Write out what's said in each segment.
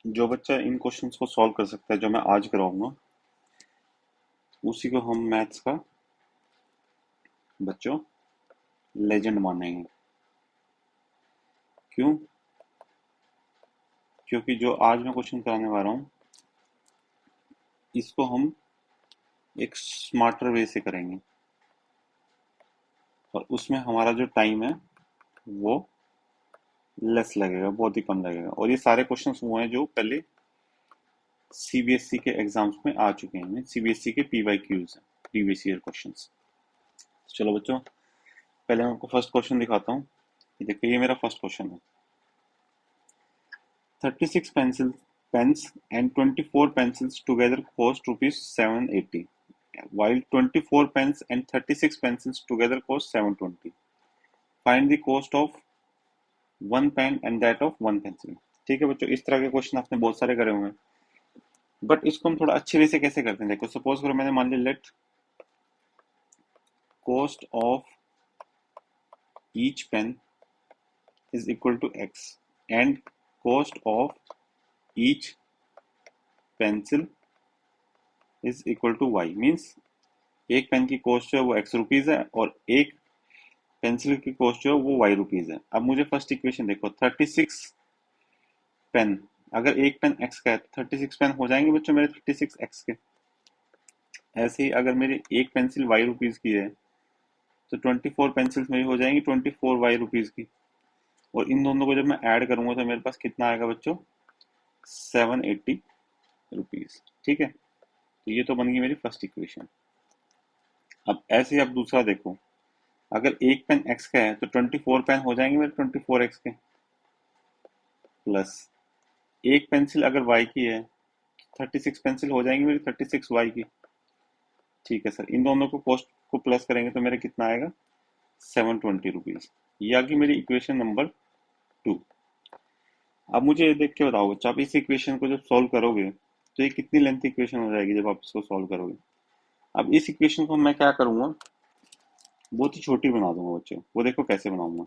जो बच्चा इन क्वेश्चंस को सॉल्व कर सकता है जो मैं आज कराऊंगा उसी को हम मैथ्स का बच्चों लेजेंड मानेंगे। क्यों? क्योंकि जो आज मैं क्वेश्चन कराने वाला हूँ इसको हम एक स्मार्टर वे से करेंगे और उसमें हमारा जो टाइम है वो लेस लगेगा, बहुत ही कम लगेगा। और ये सारे क्वेश्चंस वो हैं जो पहले सीबीएसई के एग्जाम्स में आ चुके हैं। सीबीएसई के पीवाई क्यूज हैं, प्रीवियस ईयर क्वेश्चंस। चलो बच्चों, पहले मैं आपको फर्स्ट क्वेश्चन दिखाता हूँ। ये देखिए, ये मेरा फर्स्ट क्वेश्चन है। 36 pens and 24 pencils together cost rupees 780, while 24 pens and 36 pencils together cost 720. Find the cost of one pen and that of one pencil. ठीक है बच्चों, इस तरह के क्वेश्चन आपने बहुत सारे करे हुए हैं, बट इसको हम थोड़ा अच्छे वे से कैसे करते हैं। देखो, सपोज करो मैंने मान लिया let cost of each pen is equal to x and cost of each pencil is equal to y. Means एक पेन की कॉस्ट जो है वो एक्स रुपीज है और एक पेंसिल की कॉस्ट जो है वो वाई रुपीज है। अब मुझे फर्स्ट इक्वेशन देखो, 36 पेन, अगर एक पेन एक्स का है तो 36 पेन हो जाएंगे बच्चों मेरे 36 एक्स के। ऐसे ही अगर मेरी एक पेंसिल वाई रुपीज की है तो 24 पेंसिल्स मेरी हो जाएंगी 24 वाई रुपीज की। और इन दोनों को जब मैं ऐड करूंगा तो मेरे पास कितना आएगा बच्चों? 780 रुपीज। ठीक है, तो ये तो बन गई मेरी फर्स्ट इक्वेशन। अब ऐसे ही आप दूसरा देखो, अगर एक पेन एक्स का है तो 24 पेन हो जाएंगे मेरे 24 एक्स के, प्लस एक पेंसिल अगर वाई की है 36 पेंसिल हो जाएंगी मेरी 36 वाई की। ठीक है सर, इन दोनों को कॉस्ट को प्लस करेंगे तो मेरा कितना आएगा? 720 रुपीज। ये आ गई मेरी इक्वेशन नंबर 2। अब मुझे ये देख के बताओ बच्चा, आप इस इक्वेशन को जब सॉल्व करोगे तो ये कितनी लेंथ इक्वेशन हो जाएगी जब आप इसको सॉल्व करोगे। अब इस इक्वेशन को मैं क्या करूंगा, बहुत ही छोटी बना दूंगा बच्चों। वो देखो कैसे बनाऊंगा।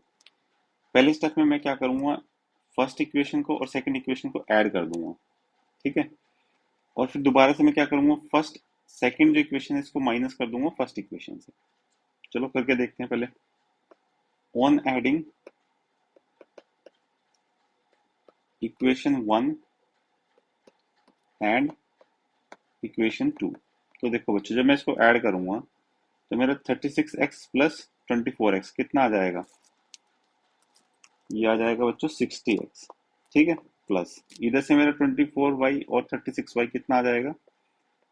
पहले स्टेप में मैं क्या करूंगा, फर्स्ट इक्वेशन को और सेकंड इक्वेशन को ऐड कर दूंगा। ठीक है, और फिर दोबारा से मैं क्या करूंगा, फर्स्ट सेकंड जो इक्वेशन है इसको माइनस कर दूंगा फर्स्ट इक्वेशन से। चलो करके देखते हैं। पहले on adding equation 1 and equation 2, तो देखो बच्चों जब मैं इसको ऐड करूंगा तो मेरा 36x प्लस 24x कितना आ जाएगा? ये आ जाएगा बच्चों 60x। ठीक है, प्लस इधर से मेरा 24y और 36y कितना आ जाएगा?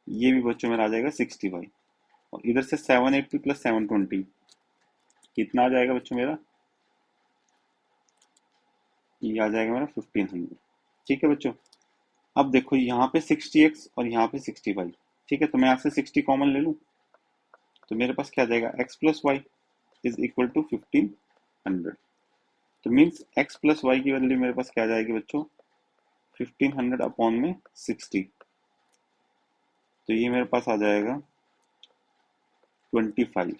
ये भी बच्चों मेरा आ जाएगा 60y। और इधर से 780 प्लस 720 कितना आ जाएगा बच्चों मेरा? ये आ जाएगा मेरा 1500। ठीक है बच्चों, अब देखो यहाँ पे 60x और यहाँ पे 60y। ठीक है, तो मैं यहाँ से 60 कॉमन ले लूँ तो मेरे पास क्या आ जाएगा? x plus y is equal to 1500। तो मीन्स x प्लस वाई की वैल्यू मेरे पास क्या आ जाएगी बच्चों? 1500 अपॉन में 60। तो ये मेरे पास आ जाएगा 25।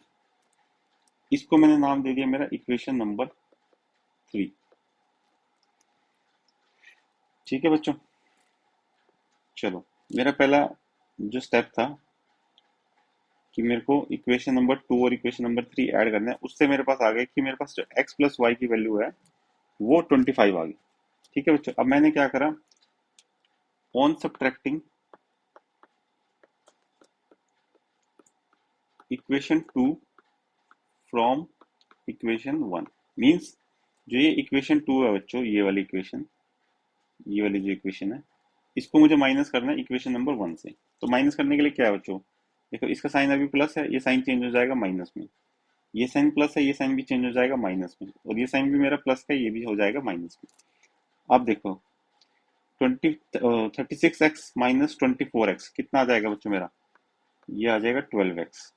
इसको मैंने नाम दे दिया मेरा इक्वेशन नंबर 3। ठीक है बच्चों, चलो मेरा पहला जो स्टेप था कि मेरे को इक्वेशन नंबर 2 और इक्वेशन नंबर 3 ऐड करना है, उससे मेरे पास आ गया कि मेरे पास जो x प्लस वाई की वैल्यू है वो 25 आ गई। ठीक है बच्चों, अब मैंने क्या करा, on subtracting equation 2 from equation 1, means जो ये इक्वेशन 2 है बच्चों, ये वाली इक्वेशन, ये वाली जो इक्वेशन है इसको मुझे माइनस करना है इक्वेशन नंबर 1 से। तो माइनस करने के लिए क्या है बच्चों, देखो इसका साइन अभी प्लस है, ये साइन चेंज हो जाएगा माइनस में। ये साइन प्लस है, ये साइन भी चेंज हो जाएगा माइनस में। और ये साइन भी मेरा प्लस का, ये भी हो जाएगा माइनस में। अब देखो 36x माइनस 24x कितना आ जाएगा बच्चों मेरा? ये आ जाएगा 12x।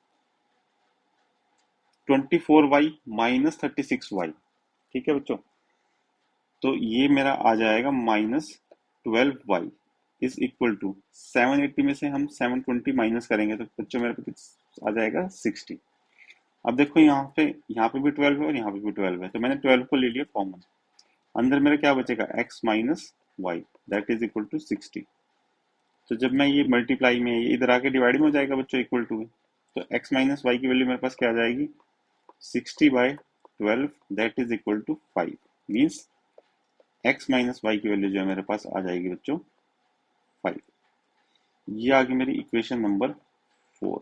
24y minus 36y। ठीक है बच्चों, तो ये मेरा आ जाएगा minus 12y is equal to 780 में से हम 720 माइनस करेंगे तो बच्चों मेरे पास आ जाएगा 60। अब देखो यहाँ पे भी 12 है और यहाँ पे भी 12 है, तो मैंने 12 को ले लिया कॉमन। अंदर मेरा क्या बचेगा? x minus y that is equal to 60। तो जब मैं ये मल्टीप्लाई में ये इधर आके डिवाइड में हो जाएगा बच्चों इक्वल टू, तो x माइनस वाई की वैल्यू मेरे पास क्या आ जाएगी 60/12 that is equal to 5। Means x minus y की वैल्यू जो है मेरे पास आ जाएगी बच्चों 5। ये आ गई मेरी इक्वेशन नंबर 4।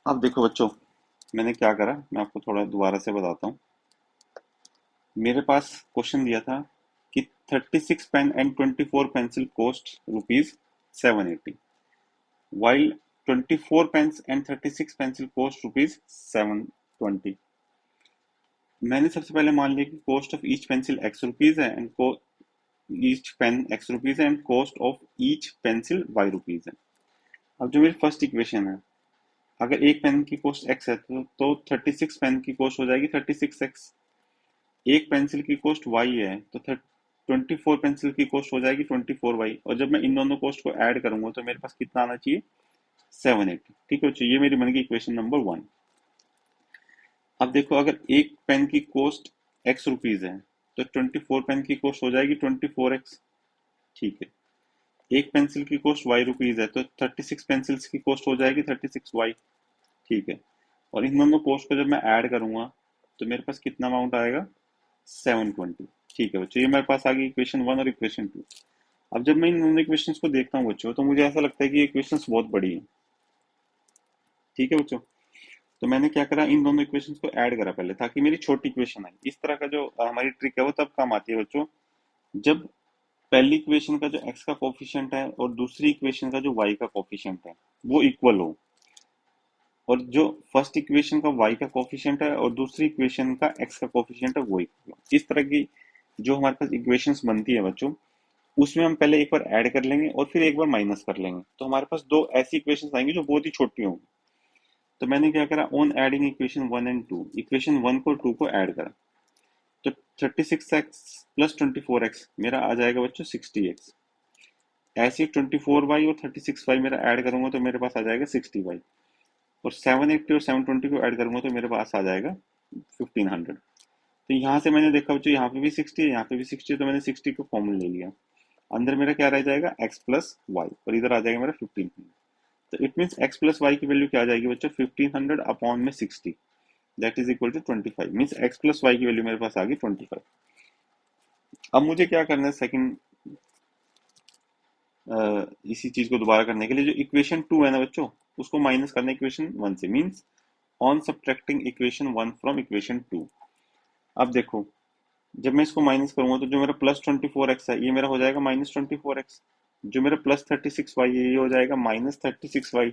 अब देखो बच्चों मैंने क्या करा, मैं आपको थोड़ा दोबारा से बताता हूँ। मेरे पास क्वेश्चन दिया था कि 36 pen and 24 pencil cost rupees 780 while 24 pens and 36 pencil cost rupees 720। मैंने सबसे पहले मान लिया कि cost of each pencil x rupees है and each pen x rupees है and cost of each pencil y rupees है। अब जो मेरी फर्स्ट इक्वेशन है, अगर एक पेन की कॉस्ट x है तो 36 पेन की कॉस्ट हो जाएगी 36x। एक पेंसिल की कॉस्ट y है तो 24 पेंसिल की कॉस्ट हो जाएगी 24y। और जब मैं इन दोनों कॉस्ट को ऐड करूंगा तो मेरे पास कितना आना चाहिए 780। ठीक है बच्चों, ये मेरी बन गई इक्वेशन नंबर 1। अब देखो अगर एक पेन की कॉस्ट x रुपीज है तो 24 पेन की कॉस्ट हो जाएगी 24x। ठीक है, एक पेंसिल की कॉस्ट y रुपीज है तो 36 पेंसिल्स की कॉस्ट हो जाएगी 36y। ठीक है, और इन दोनों कॉस्ट को जब मैं ऐड करूंगा तो मेरे पास कितना अमाउंट आएगा 720। ठीक है बच्चों, ये मेरे पास आ गई इक्वेशन 1 और इक्वेशन 2। अब जब मैं इन दोनों इक्वेशंस को देखता हूँ बच्चों तो मुझे ऐसा लगता है कि ये इक्वेशंस बहुत बड़ी है। ठीक है बच्चों, तो मैंने क्या करा, इन दोनों इक्वेशंस को ऐड करा पहले ताकि मेरी छोटी इक्वेशन आए। इस तरह का जो हमारी ट्रिक है वो तब काम आती है बच्चों जब पहली इक्वेशन का जो x का कोफिशिएंट है और दूसरी इक्वेशन का जो y का कोफिशिएंट है वो इक्वल हो, और जो फर्स्ट इक्वेशन का y का कोफिशिएंट है और दूसरी इक्वेशन का x का कोफिशिएंट है वो इक्वल हो। इस तरह की जो हमारे पास इक्वेशंस बनती है बच्चों उसमें हम पहले एक बार ऐड कर लेंगे और फिर एक बार माइनस कर लेंगे, तो हमारे पास दो ऐसी इक्वेशंस आएंगी जो बहुत ही छोटी होंगी। तो मैंने क्या करा, on adding equation 1 and 2, equation 1 को 2 को ऐड करा तो 36x प्लस 24x मेरा आ जाएगा बच्चों 60x। ऐसे 24y और 36y मेरा ऐड करूंगा तो मेरे पास आ जाएगा 60y, और 780 और 720 को ऐड करूंगा तो मेरे पास आ जाएगा 1500। तो यहाँ से मैंने देखा बच्चों यहाँ पे भी 60 है यहाँ पे भी 60 है, तो मैंने 60 को कॉमन ले लिया। अंदर मेरा क्या रह जाएगा x प्लस वाई, और इधर आ जाएगा मेरा 1500। तो it means x plus y की वैल्यू क्या आ जाएगी बच्चों 1500 अपॉन में 60 that is equal to 25। Means x plus y की वैल्यू मेरे पास आ गई 25। अब मुझे क्या करना है सेकंड, इसी चीज को दोबारा करने के लिए जो इक्वेशन 2 है ना बच्चों उसको माइनस करना इक्वेशन 1 से। Means on subtracting equation 1 from equation 2। अब देखो जब मैं इसको माइनस करूंगा तो जो मेरा प्लस 24x है ये मेरा हो जाएगा माइनस 24x। जो मेरा प्लस 36y है ये हो जाएगा माइनस 36y।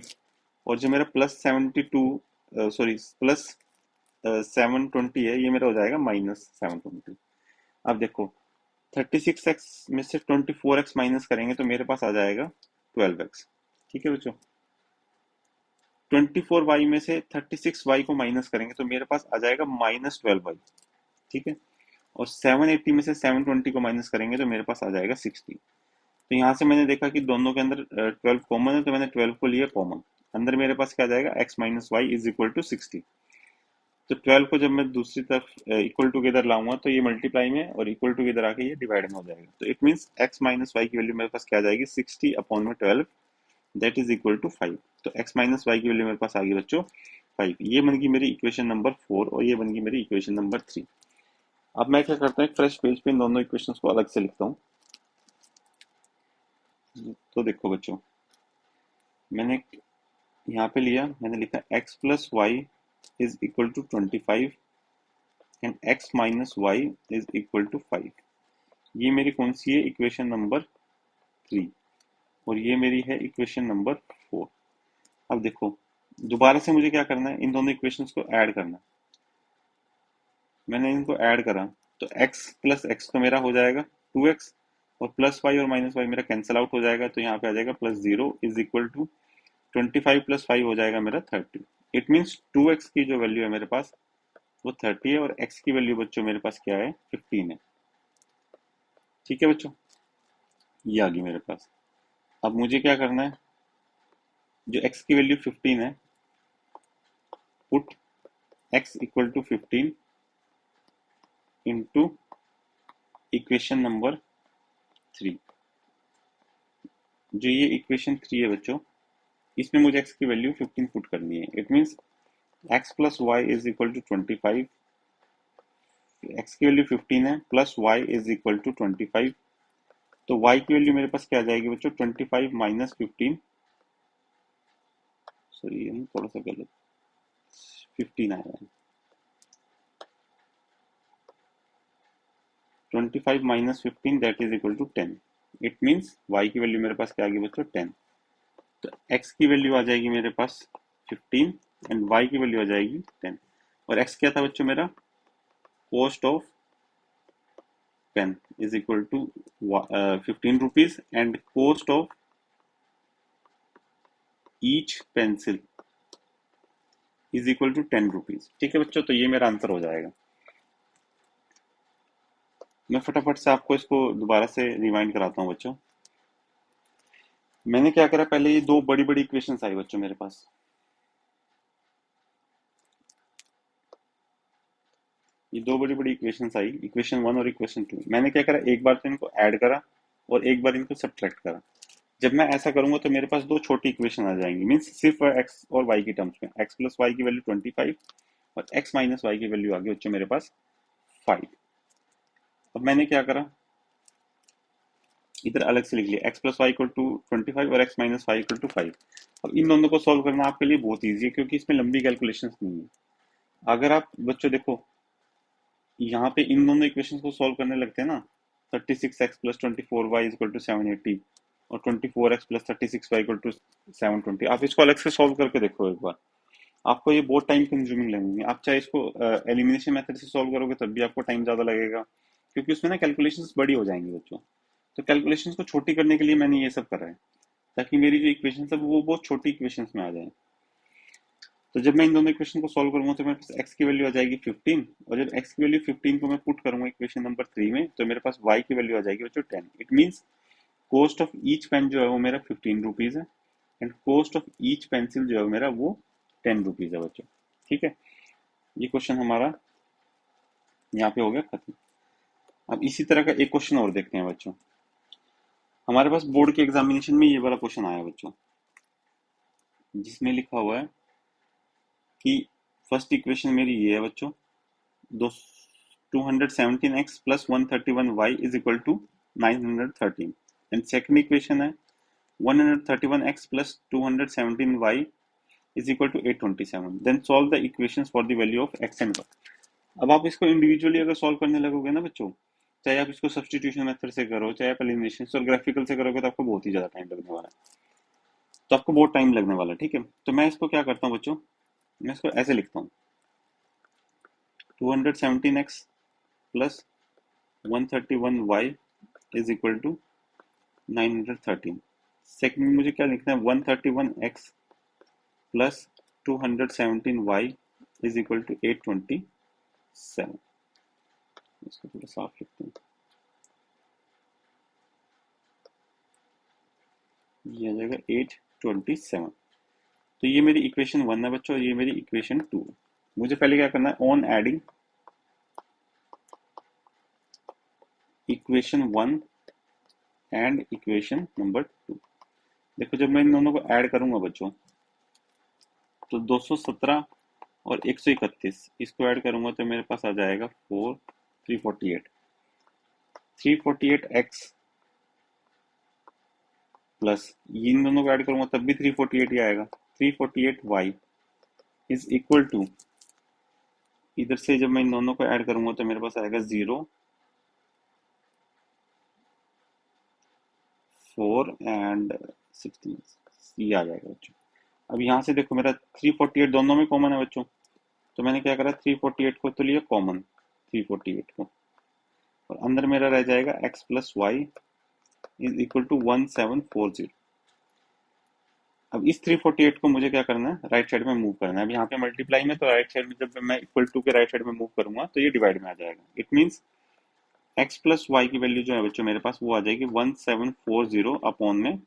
और जो मेरा प्लस 72 सॉरी प्लस 720 है ये मेरा हो जाएगा माइनस 720। अब देखो 36x में से 24x माइनस करेंगे तो मेरे पास आ जाएगा 12x। ठीक है बच्चों, 24y में से 36y को माइनस करेंगे तो मेरे पास आ जाएगा माइनस 12y। ठीक है, और 780 में से 720 को माइनस करेंगे तो मेरे पास आ जाएगा 60। तो यहाँ से मैंने देखा कि दोनों के अंदर 12 कॉमन है तो मैंने 12 को लिया कॉमन। अंदर मेरे पास क्या आ जाएगा x minus y is equal to 60। तो 12 को जब मैं दूसरी तरफ इक्वल टू के इधर लाऊंगा तो ये मल्टीप्लाई में और इक्वल टू के इधर आके ये डिवाइड में हो जाएगा। तो it means x minus y की वैल्यू मेरे पास क्या आ जाएगी 60 अपॉन में 12 दैट इज इक्वल टू 5। तो x माइनस वाई की वैल्यू मेरे पास आ गई बच्चों 5। ये बन गई मेरी इक्वेशन नंबर 4 और ये बन गई मेरी इक्वेशन नंबर 3। अब मैं क्या करता हूँ एक फ्रेश पेज पे इन दोनों इक्वेशंस को अलग से लिखता हूँ। तो देखो बच्चों मैंने यहाँ पे लिया, मैंने लिखा x plus y is equal to 25 and x minus y is equal to 5। ये मेरी कौन सी है इक्वेशन नंबर 3 और ये मेरी है इक्वेशन नंबर 4। अब देखो दोबारा से मुझे क्या करना है, इन दोनों इक्वेशंस को ऐड करना है। मैंने इनको ऐड करा तो x प्लस एक्स तो मेरा हो जाएगा 2x, और प्लस वाई और माइनस वाई मेरा कैंसिल आउट हो जाएगा तो यहाँ पे आ जाएगा plus 0 is equal to 25 plus 5 हो जाएगा मेरा 30। इट मीन्स 2x की जो वैल्यू है मेरे पास वो 30 है और x की वैल्यू बच्चों मेरे पास क्या है 15 है। ठीक है बच्चों, ये आ गई मेरे पास। अब मुझे क्या करना है, जो x की वैल्यू 15 है put x equal to 15 into equation number 3। जो ये इक्वेशन 3 है बच्चों, इसमें मुझे x की वैल्यू 15 पुट करनी है। It means x plus y is equal to 25। x की वैल्यू 15 है, plus y is equal to 25। तो y की वैल्यू मेरे पास क्या आ जाएगी बच्चों, 25 माइनस 15। सॉरी ये थोड़ा सा गलत, 15 आया है। 25 minus 15 that is equal to 10। It means y की वैल्यू मेरे पास क्या आ गई बच्चों, 10। तो x की वैल्यू आ जाएगी मेरे पास 15 एंड y की वैल्यू आ जाएगी 10। और x क्या था बच्चों मेरा, cost of pen is equal to 15 rupees and cost of each pencil is equal to 10 rupees. ठीक है बच्चों, तो ये मेरा आंसर हो जाएगा। मैं फटाफट से आपको इसको दोबारा से रिवाइंड कराता हूँ बच्चों। मैंने क्या करा, पहले ये दो बड़ी बड़ी इक्वेशंस आई बच्चों मेरे पास। ये दो बड़ी बड़ी इक्वेशंस आई, इक्वेशन 1 और इक्वेशन 2। मैंने क्या करा, एक बार तो इनको ऐड करा और एक बार इनको सब्ट्रैक्ट करा। जब मैं ऐसा करूंगा तो मेरे पास दो छोटी इक्वेशन आ जाएंगी, मीन्स सिर्फ एक्स और वाई की टर्म्स में। एक्स प्लस वाई की वैल्यू 25 और एक्स माइनस वाई की वैल्यू आ गई बच्चों मेरे पास 5। अब मैंने क्या करा, इधर अलग से लिख लिया x plus y equal to 25 और x minus y equal to 5। अब इन दोनों को सॉल्व करना आपके लिए बहुत ईजी है, क्योंकि इसमें लंबी कैलकुलेशंस नहीं है। अगर आप बच्चों देखो, यहाँ पे इन दोनों इक्वेशंस को सॉल्व करने लगते हैं ना, 36x plus 24y equal to 780 और 24x plus 36y equal to 720, आप इसको अलग से सॉल्व करके देखो एक बार। आपको ये बहुत टाइम कंज्यूमिंग लगेंगे। आप चाहे इसको एलिमिनेशन मेथड से सॉल्व करोगे तब भी आपको टाइम ज्यादा लगेगा, क्योंकि उसमें ना कैलकुलेशंस बड़ी हो जाएंगी बच्चों। तो कैलकुलेशंस को छोटी करने के लिए मैंने ये सब करा है, ताकि मेरी जो इक्वेशन है वो बहुत छोटी इक्वेशंस में आ जाए। तो जब मैं इन दोनों इक्वेशन को सॉल्व करूंगा तो मेरे पास x की वैल्यू आ जाएगी 15, और जब x की वैल्यू 15 को मैं पुट करूंगा इक्वेशन नंबर 3 में, तो मेरे पास y की वैल्यू आ जाएगी बच्चों 10। It means cost of each pen जो है वो मेरा 15 रुपीज है and cost of each pencil जो है मेरा वो 10 रुपीज है बच्चों। ठीक है, ये क्वेश्चन हमारा यहाँ पे हो गया खत्म। अब इसी तरह का एक क्वेश्चन और देखते हैं बच्चों। हमारे पास बोर्ड के एग्जामिनेशन में ये वाला क्वेश्चन आया बच्चों, जिसमें लिखा हुआ है कि फर्स्ट इक्वेशन मेरी ये है बच्चों, दो 217x plus 131y is equal to 913 and second equation है 131x plus 217y is equal to 827। Then solve the equations for the value of x and y। अब आप इसको इंडिविजुअली अगर सॉल्व करने लगोगे ना बच्चों, चाहे आप इसको सब्स्टिट्यूशन मेथड से करो, चाहे आप एलिमिनेशन और ग्राफिकल से करोगे, तो आपको बहुत ही ज्यादा टाइम लगने वाला है। तो आपको बहुत टाइम लगने वाला है। ठीक है, तो मैं इसको क्या करता हूँ बच्चों, मैं इसको ऐसे लिखता हूँ, 217x plus 131y is equal to 913। Second में मुझे क्या लिखना है, 131x plus 217y is equal to 827। इसको थोड़ा साफ लिखते हैं, ये आ जाएगा 827। तो ये मेरी इक्वेशन 1 है बच्चों और ये मेरी इक्वेशन 2 है। मुझे पहले क्या करना है, on adding equation 1 and equation number 2। देखो जब मैं इन दोनों को ऐड करूंगा बच्चों, तो 217 और 131 इसको ऐड करूंगा तो मेरे पास आ जाएगा 348। 348x प्लस इन दोनों को ऐड करूंगा तब भी 348 ही आएगा। 348y इज इक्वल टू, इधर से जब मैं इन दोनों को ऐड करूंगा तो मेरे पास आएगा 0 4 एंड 16, ये आ जाएगा बच्चों। अब यहाँ से देखो मेरा 348 दोनों में कॉमन है बच्चों, तो मैंने क्या करा, 348 को तो लिया कॉमन 348 को, और अंदर मेरा रह जाएगा x plus y is equal to 1740। अब इस 348 को मुझे क्या करना है, राइट साइड में मूव करना है। अब यहाँ पे मल्टीप्लाई में, तो राइट साइड में जब मैं इक्वल टू के राइट साइड में मूव करूंगा तो ये डिवाइड में आ जाएगा। It means x plus y की वैल्यू जो है बच्चों मेरे पास वो आ जाएगी 1740 अपॉन में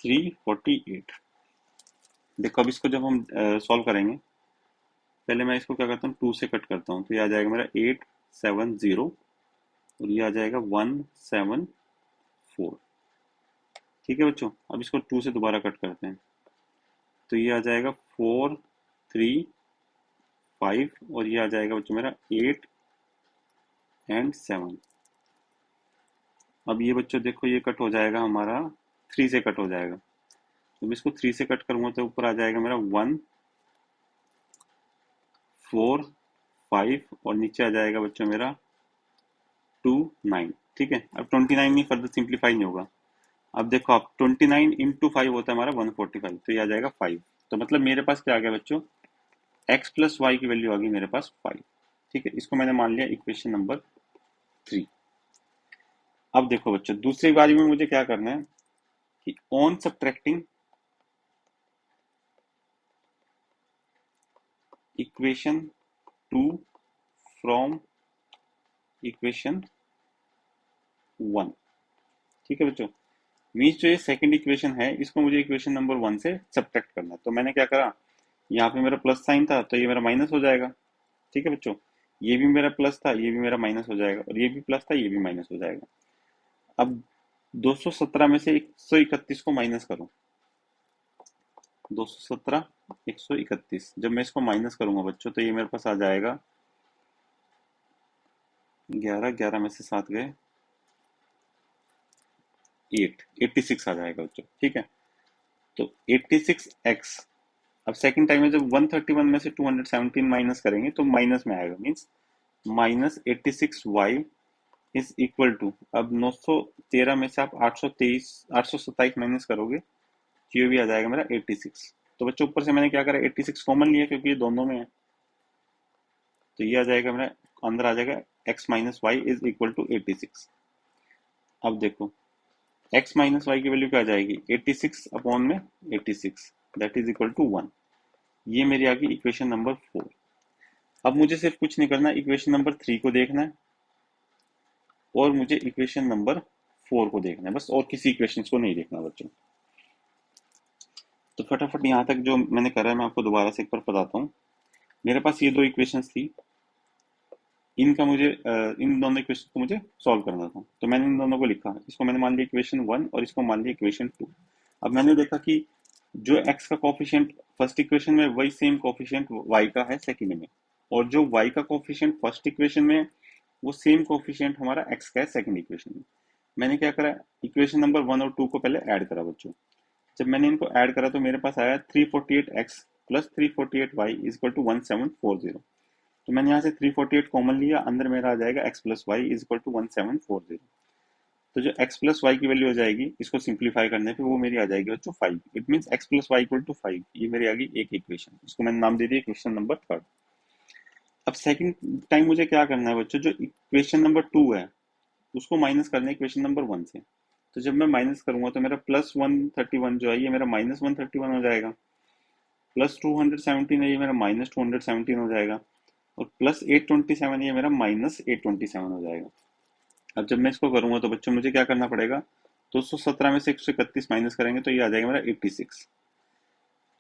348। देखो अब इसको जब हम सॉल्व करेंगे, पहले मैं इसको क्या करता हूँ 2 से कट करता हूँ, तो ये आ जाएगा मेरा 870 और ये आ जाएगा 174। ठीक है बच्चों, अब इसको 2 से दोबारा कट करते हैं, तो ये आ जाएगा 4 3 5, और ये आ जाएगा बच्चों मेरा 8 एंड 7। अब ये बच्चों देखो ये कट हो जाएगा हमारा 3 से कट हो जाएगा, तो मैं इसको 3 से कट करूंगा तो ऊपर आ जाएगा मेरा 1 4 5, और नीचे आ जाएगा बच्चों मेरा 2 9। ठीक है, अब 29 नहीं, फर्दर सिंप्लीफाई नहीं होगा। अब देखो आप 29 इंटू 5 होता है हमारा 145, तो ये आ जाएगा 5। तो मतलब मेरे पास क्या आ गया बच्चों, x प्लस वाई की वैल्यू आ गई मेरे पास 5। ठीक है, इसको मैंने मान लिया इक्वेशन नंबर 3। अब देखो बच्चों दूसरी बारी में मुझे क्या करना है कि on subtracting equation 2 from equation 1। ठीक है बच्चों, मीन्स जो ये सेकंड इक्वेशन है इसको मुझे इक्वेशन नंबर 1 से सब्ट्रैक्ट करना है। तो मैंने क्या करा, यहाँ पे मेरा प्लस साइन था तो ये मेरा माइनस हो जाएगा। ठीक है बच्चों, ये भी मेरा प्लस था, ये भी मेरा माइनस हो जाएगा, और ये भी प्लस था, ये भी माइनस हो जाएगा। अब 217 में से 131 को माइनस करो। 217 131, जब मैं इसको माइनस करूंगा बच्चों तो ये मेरे पास आ जाएगा 11, 11 में से 7 गए 8, 86 आ जाएगा बच्चों। ठीक है, तो 86x, अब सेकंड टाइम में जब 131 में से 217 माइनस करेंगे तो माइनस में आएगा, means minus 86y is equal to, अब 913 में से आप 827 माइनस करोगे तो ये भी आ जाएगा मेरा 86। तो बच्चों ऊपर से मैंने क्या करा, 86 कॉमन लिया क्योंकि ये दोनों में है, तो ये आ जाएगा मेरा, अंदर आ जाएगा x minus y is equal to 86। अब देखो x माइनस वाई की वैल्यू क्या आ जाएगी, 86 अपॉन में 86, दैट इज इक्वल टू 1। ये मेरी आ गई इक्वेशन नंबर 4। अब मुझे सिर्फ कुछ नहीं करना, इक्वेशन नंबर 3 को देखना है और मुझे इक्वेशन नंबर 4 को देखना है बस, और किसी इक्वेशन को नहीं देखना बच्चों। तो फटाफट यहाँ तक जो मैंने करा है मैं आपको दोबारा से एक बार बताता हूँ। मेरे पास ये दो इक्वेशंस थी, इनका मुझे इन दोनों इक्वेशन को मुझे सॉल्व करना था, तो मैंने इन दोनों को लिखा, इसको मैंने मान लिया इक्वेशन 1 और इसको मान लिया इक्वेशन 2। अब मैंने देखा कि जो x का कोफिशिएंट फर्स्ट इक्वेशन में वही सेम कोफिशिएंट y का है सेकंड में, और जो y का कोफिशिएंट फर्स्ट इक्वेशन में वो सेम कोफिशिएंट हमारा x का है सेकंड इक्वेशन में। मैंने क्या करा, इक्वेशन नंबर 1 और 2 को पहले ऐड करा बच्चों। जब मैंने इनको ऐड करा तो मेरे पास आया 348x plus 348y is equal to 1740। तो मैंने यहाँ से 348 कॉमन लिया, अंदर मेरा आ जाएगा x plus y is equal to 1740। तो जो x प्लस वाई की वैल्यू हो जाएगी इसको सिंप्लीफाई करने पे वो मेरी आ जाएगी बच्चों 5। It means x plus y equal to 5, ये मेरी आ गई एक इक्वेशन, इसको मैंने नाम दे दिया इक्वेशन नंबर 3। अब सेकंड टाइम मुझे क्या करना है बच्चों, जो इक्वेशन नंबर 2 है उसको माइनस करना है इक्वेशन नंबर 1 से। तो जब मैं माइनस करूंगा तो मेरा प्लस 131 जो है ये मेरा माइनस 131 हो जाएगा, प्लस 217 है ये मेरा माइनस 217 हो जाएगा, और प्लस 827 ये मेरा माइनस 827 हो जाएगा। अब जब मैं इसको करूंगा तो बच्चों मुझे क्या करना पड़ेगा, 217 में से 131 माइनस करेंगे तो ये आ जाएगा मेरा 86।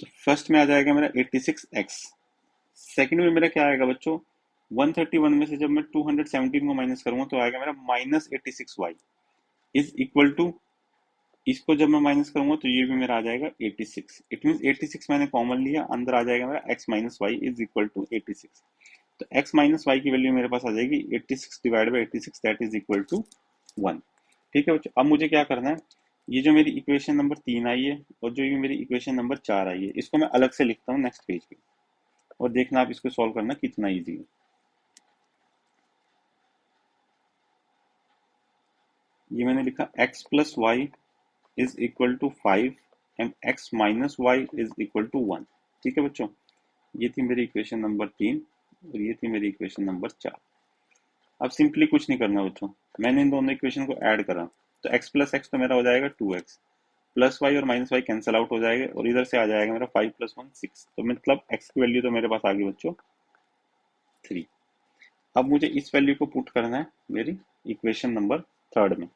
तो फर्स्ट में आ जाएगा मेरा 86x, सेकंड में मेरा क्या आएगा बच्चों, 131 में से जब मैं 217 को माइनस करूंगा तो आएगा मेरा minus 86y is equal to, इसको जब मैं माइनस करूंगा तो ये भी मेरा आ जाएगा 86। इट मीन 86 मैंने कॉमन लिया, अंदर आ जाएगा मेरा x minus y is equal to 86। तो x माइनस वाई की वैल्यू मेरे पास आ जाएगी 86 divide by 86, that is equal to 1। ठीक है बच्चों, अब मुझे क्या करना है, ये जो मेरी इक्वेशन नंबर 3 आई है और जो ये मेरी इक्वेशन नंबर 4 आई है इसको मैं अलग से लिखता हूँ नेक्स्ट पेज पे, और देखना आप इसको सॉल्व करना कितना ईजी है। ये मैंने लिखा x plus y is equal to 5 and x minus y is equal to 1। ठीक है बच्चों, ये थी मेरी इक्वेशन नंबर 3 और ये थी मेरी इक्वेशन नंबर 4। अब सिंपली कुछ नहीं करना बच्चों, मैंने इन दोनों इक्वेशन को ऐड करा तो x प्लस एक्स तो मेरा हो जाएगा 2x, प्लस वाई और माइनस वाई कैंसिल आउट हो जाएगा, और इधर से आ जाएगा मेरा 5 प्लस 1 6। तो मतलब x की वैल्यू तो मेरे पास आ गई बच्चों 3। अब मुझे इस वैल्यू को पुट करना है मेरी इक्वेशन नंबर 3 में।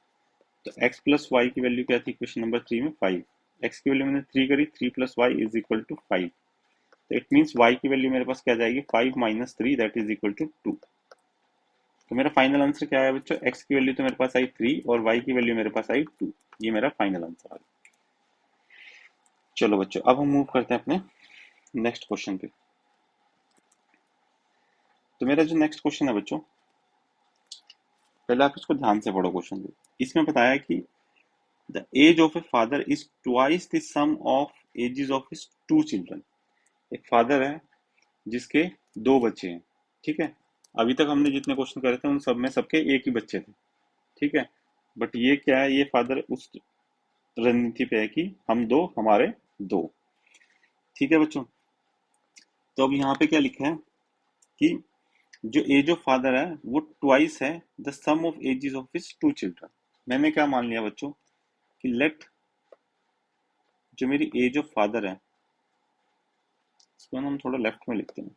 तो x प्लस वाई की वैल्यू क्या थी इक्वेशन नंबर 3 में, 5। x की वैल्यू मैंने 3 करी, 3 plus y is equal to 5। तो इट मीन्स y की वैल्यू मेरे पास क्या जाएगी, 5 minus 3 that is equal to 2। तो मेरा फाइनल आंसर क्या है बच्चों, x की वैल्यू तो मेरे पास आई 3 और y की वैल्यू मेरे पास आई 2। ये मेरा फाइनल आंसर आ गया। चलो बच्चों, अब हम मूव करते हैं अपने नेक्स्ट क्वेश्चन पे। तो मेरा जो नेक्स्ट क्वेश्चन है बच्चों, पहले आप इसको ध्यान से पढ़ो क्वेश्चन को। इसमें बताया कि the age of a father is twice the sum of ages of his two children. एक फादर है जिसके दो बच्चे हैं, ठीक है। अभी तक हमने जितने क्वेश्चन करे थे उन सब में सबके एक ही बच्चे थे, ठीक है। बट ये क्या है, ये फादर उस रणनीति पे है कि हम दो हमारे दो, ठीक है बच्चों। तो अब यहाँ पे क्या लिखा है कि जो एज ऑफ फादर है वो ट्वाइस है the sum of ages of his two children. मैंने क्या मान लिया बच्चों कि लेट जो मेरी एज ऑफ फादर है, इसको ना हम थोड़ा लेफ्ट में लिखते हैं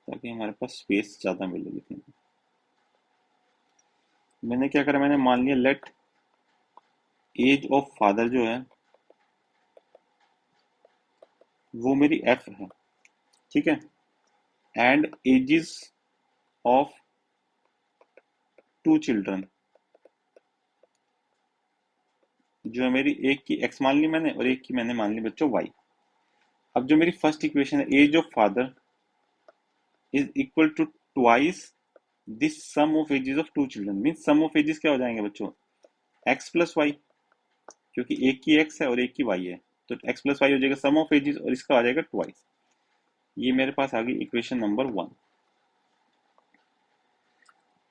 ताकि हमारे पास स्पेस ज्यादा मिले लिखने में। मैंने क्या करा, मैंने मान लिया लेट एज ऑफ फादर जो है वो मेरी एफ है, ठीक है। And ages of two children जो है मेरी, एक की एक्स मान ली मैंने और एक की मैंने मान ली बच्चों वाई। अब जो मेरी फर्स्ट इक्वेशन है, age of father is equal to twice this sum of ages of two children, mean sum of ages क्या हो जाएंगे बच्चों, एक्स प्लस वाई, क्योंकि एक की एक्स है और एक की वाई है, तो एक्स प्लस वाई हो जाएगा सम ऑफ एजेस और इसका आ जाएगा ट्वाइस। ये मेरे पास आ गई इक्वेशन नंबर 1,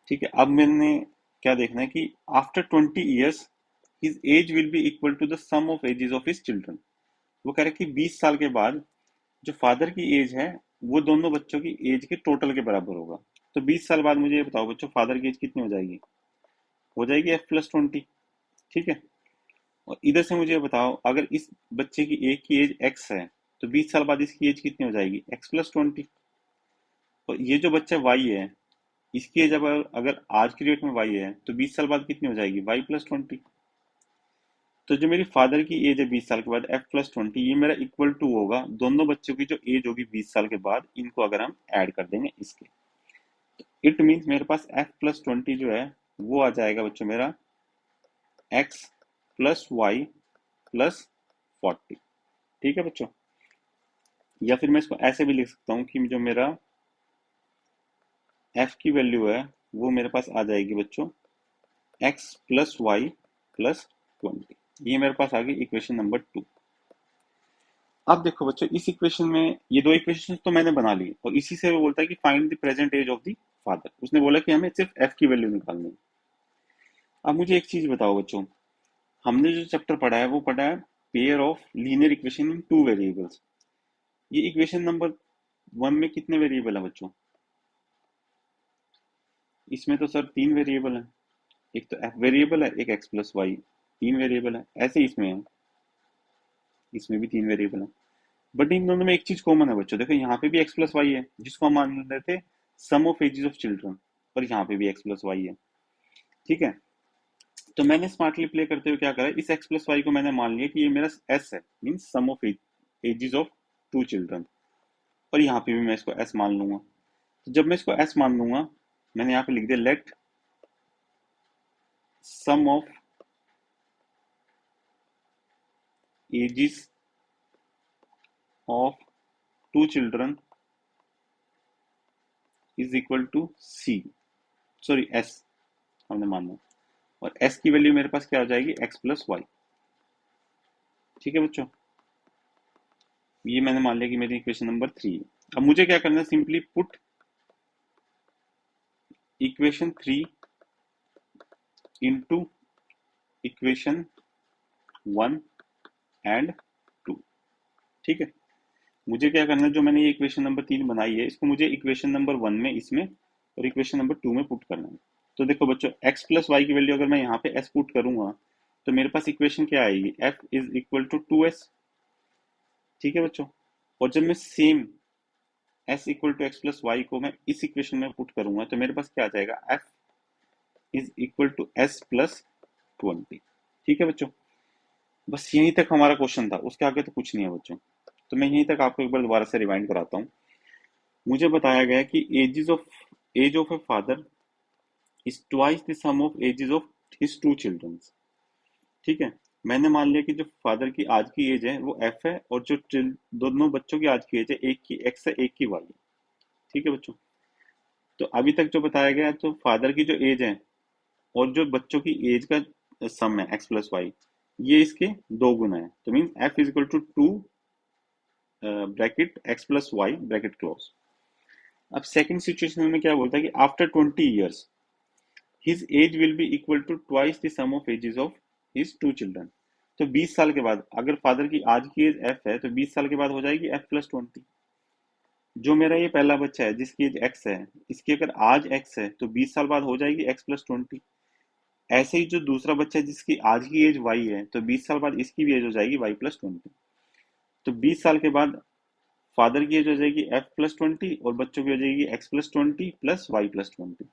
ठीक है। अब मैंने क्या देखना है कि after 20 years his age will be equal to the sum of ages of his children. वो कह रहे कि 20 साल के बाद जो फादर की एज है वो दोनों बच्चों की एज के टोटल के बराबर होगा। तो 20 साल बाद मुझे ये बताओ बच्चों, फादर की एज कितनी हो जाएगी, हो जाएगी एफ प्लस 20, ठीक है। और इधर से मुझे बताओ अगर इस बच्चे की एक की एज एक्स है तो 20 साल बाद इसकी एज कितनी हो जाएगी, एक्स प्लस 20। और ये जो बच्चा वाई है इसकी एज अगर आज की डेट में वाई है तो 20 साल बाद कितनी हो जाएगी, वाई प्लस 20। तो जो मेरी फादर की एज है 20 साल के बाद एफ प्लस 20, ये मेरा इक्वल टू होगा दोनों बच्चों की जो एज होगी 20 साल के बाद, इनको अगर हम ऐड कर देंगे इसके, इट मीन्स मेरे पास एफ प्लस 20 जो है वो आ जाएगा बच्चों मेरा एक्स प्लस वाई प्लस 40, ठीक है बच्चों। या फिर मैं इसको ऐसे भी लिख सकता हूँ कि जो मेरा एफ की वैल्यू है वो मेरे पास आ जाएगी बच्चों एक्स प्लस वाई प्लस 20। ये मेरे पास आ गई इक्वेशन नंबर 2। अब देखो बच्चों, इस इक्वेशन में ये दो इक्वेशन तो मैंने बना ली और इसी से वो बोलता है कि find the present age of the father. उसने बोला कि हमें सिर्फ एफ की वैल्यू निकालनी है। अब मुझे एक चीज बताओ बच्चों, हमने जो चैप्टर पढ़ा है वो पढ़ा है pair of linear equation in two variables. ये इक्वेशन नंबर 1 में कितने वेरिएबल है बच्चों, इसमें तो सर 3 वेरिएबल है, एक तो एफ वेरिएबल है, एक एक्स प्लस वाई, 3 वेरिएबल है। ऐसे इसमें है, इसमें भी 3 वेरिएबल है। बट इन दोनों में एक चीज कॉमन है बच्चों, देखो यहाँ पे भी एक्स प्लस वाई है जिसको हम मान रहे थे सम ऑफ एजेस ऑफ चिल्ड्रन, और यहाँ पे भी एक्स प्लस वाई है, ठीक है। तो मैंने स्मार्टली प्ले करते हुए क्या करा, इस एक्स प्लस वाई को मैंने मान लिया कि ये मेरा एस है, mean sum of ages of two children, और यहाँ पे भी मैं इसको एस मान लूंगा। तो जब मैं इसको एस मान लूंगा, मैंने यहाँ पे लिख दिया let sum of ages of two children is equal to c, sorry s हमने मानना, और एस की वैल्यू मेरे पास क्या हो जाएगी, एक्स प्लस वाई, ठीक है बच्चों। ये मैंने मान लिया कि मेरी इक्वेशन नंबर 3 है। अब मुझे क्या करना है, simply put equation 3 into equation 1 and 2, ठीक है। मुझे क्या करना है, जो मैंने ये इक्वेशन नंबर 3 बनाई है इसको मुझे इक्वेशन नंबर 1 में इसमें और इक्वेशन नंबर 2 में पुट करना है। तो देखो बच्चों, x प्लस वाई की वैल्यू अगर मैं यहाँ पे s पुट करूंगा तो मेरे पास इक्वेशन क्या आएगी, f is equal to 2s, ठीक है बच्चों। और जब मैं same s equal to x plus y को मैं इस इक्वेशन में पुट करूंगा तो मेरे पास क्या आ जाएगा, f is equal to s plus 20, ठीक है बच्चों। बस यहीं तक हमारा क्वेश्चन था, उसके आगे तो कुछ नहीं है बच्चों। तो मैं यहीं तक आपको एक बार दोबारा से रिवाइंड कराता हूँ। मुझे बताया गया कि age of a father is twice the sum of ages of his two children. ठीक है, मैंने मान लिया कि जो फादर की आज की एज है वो एफ है, और जो दोनों बच्चों की आज की एज है, एक की एक्स है एक की वाई है। ठीक है बच्चों, तो अभी तक जो बताया गया है, तो फादर की जो एज है और जो बच्चों की एज का सम है एक्स प्लस वाई, ये इसके दो गुना है। तो mean f is equal to two bracket x plus y bracket close. अब सेकंड सिचुएशन में क्या बोलता है कि after 20 years his age will be equal to twice the sum of ages of his two children. तो 20 साल के बाद अगर फादर की आज की एज एफ है, तो 20 साल के बाद हो जाएगी एफ प्लस 20। जो मेरा ये पहला बच्चा है जिसकी एज एक्स है, इसकी अगर आज एक्स है तो 20 साल बाद हो जाएगी एक्स प्लस 20। ऐसे ही जो दूसरा बच्चा है जिसकी आज की एज वाई है, तो 20 साल बाद इसकी भी एज हो जाएगी वाई प्लस 20। तो 20 साल के बाद फादर की एज हो जाएगी एफ प्लस 20 और बच्चों की हो जाएगी x plus 20 plus y plus 20।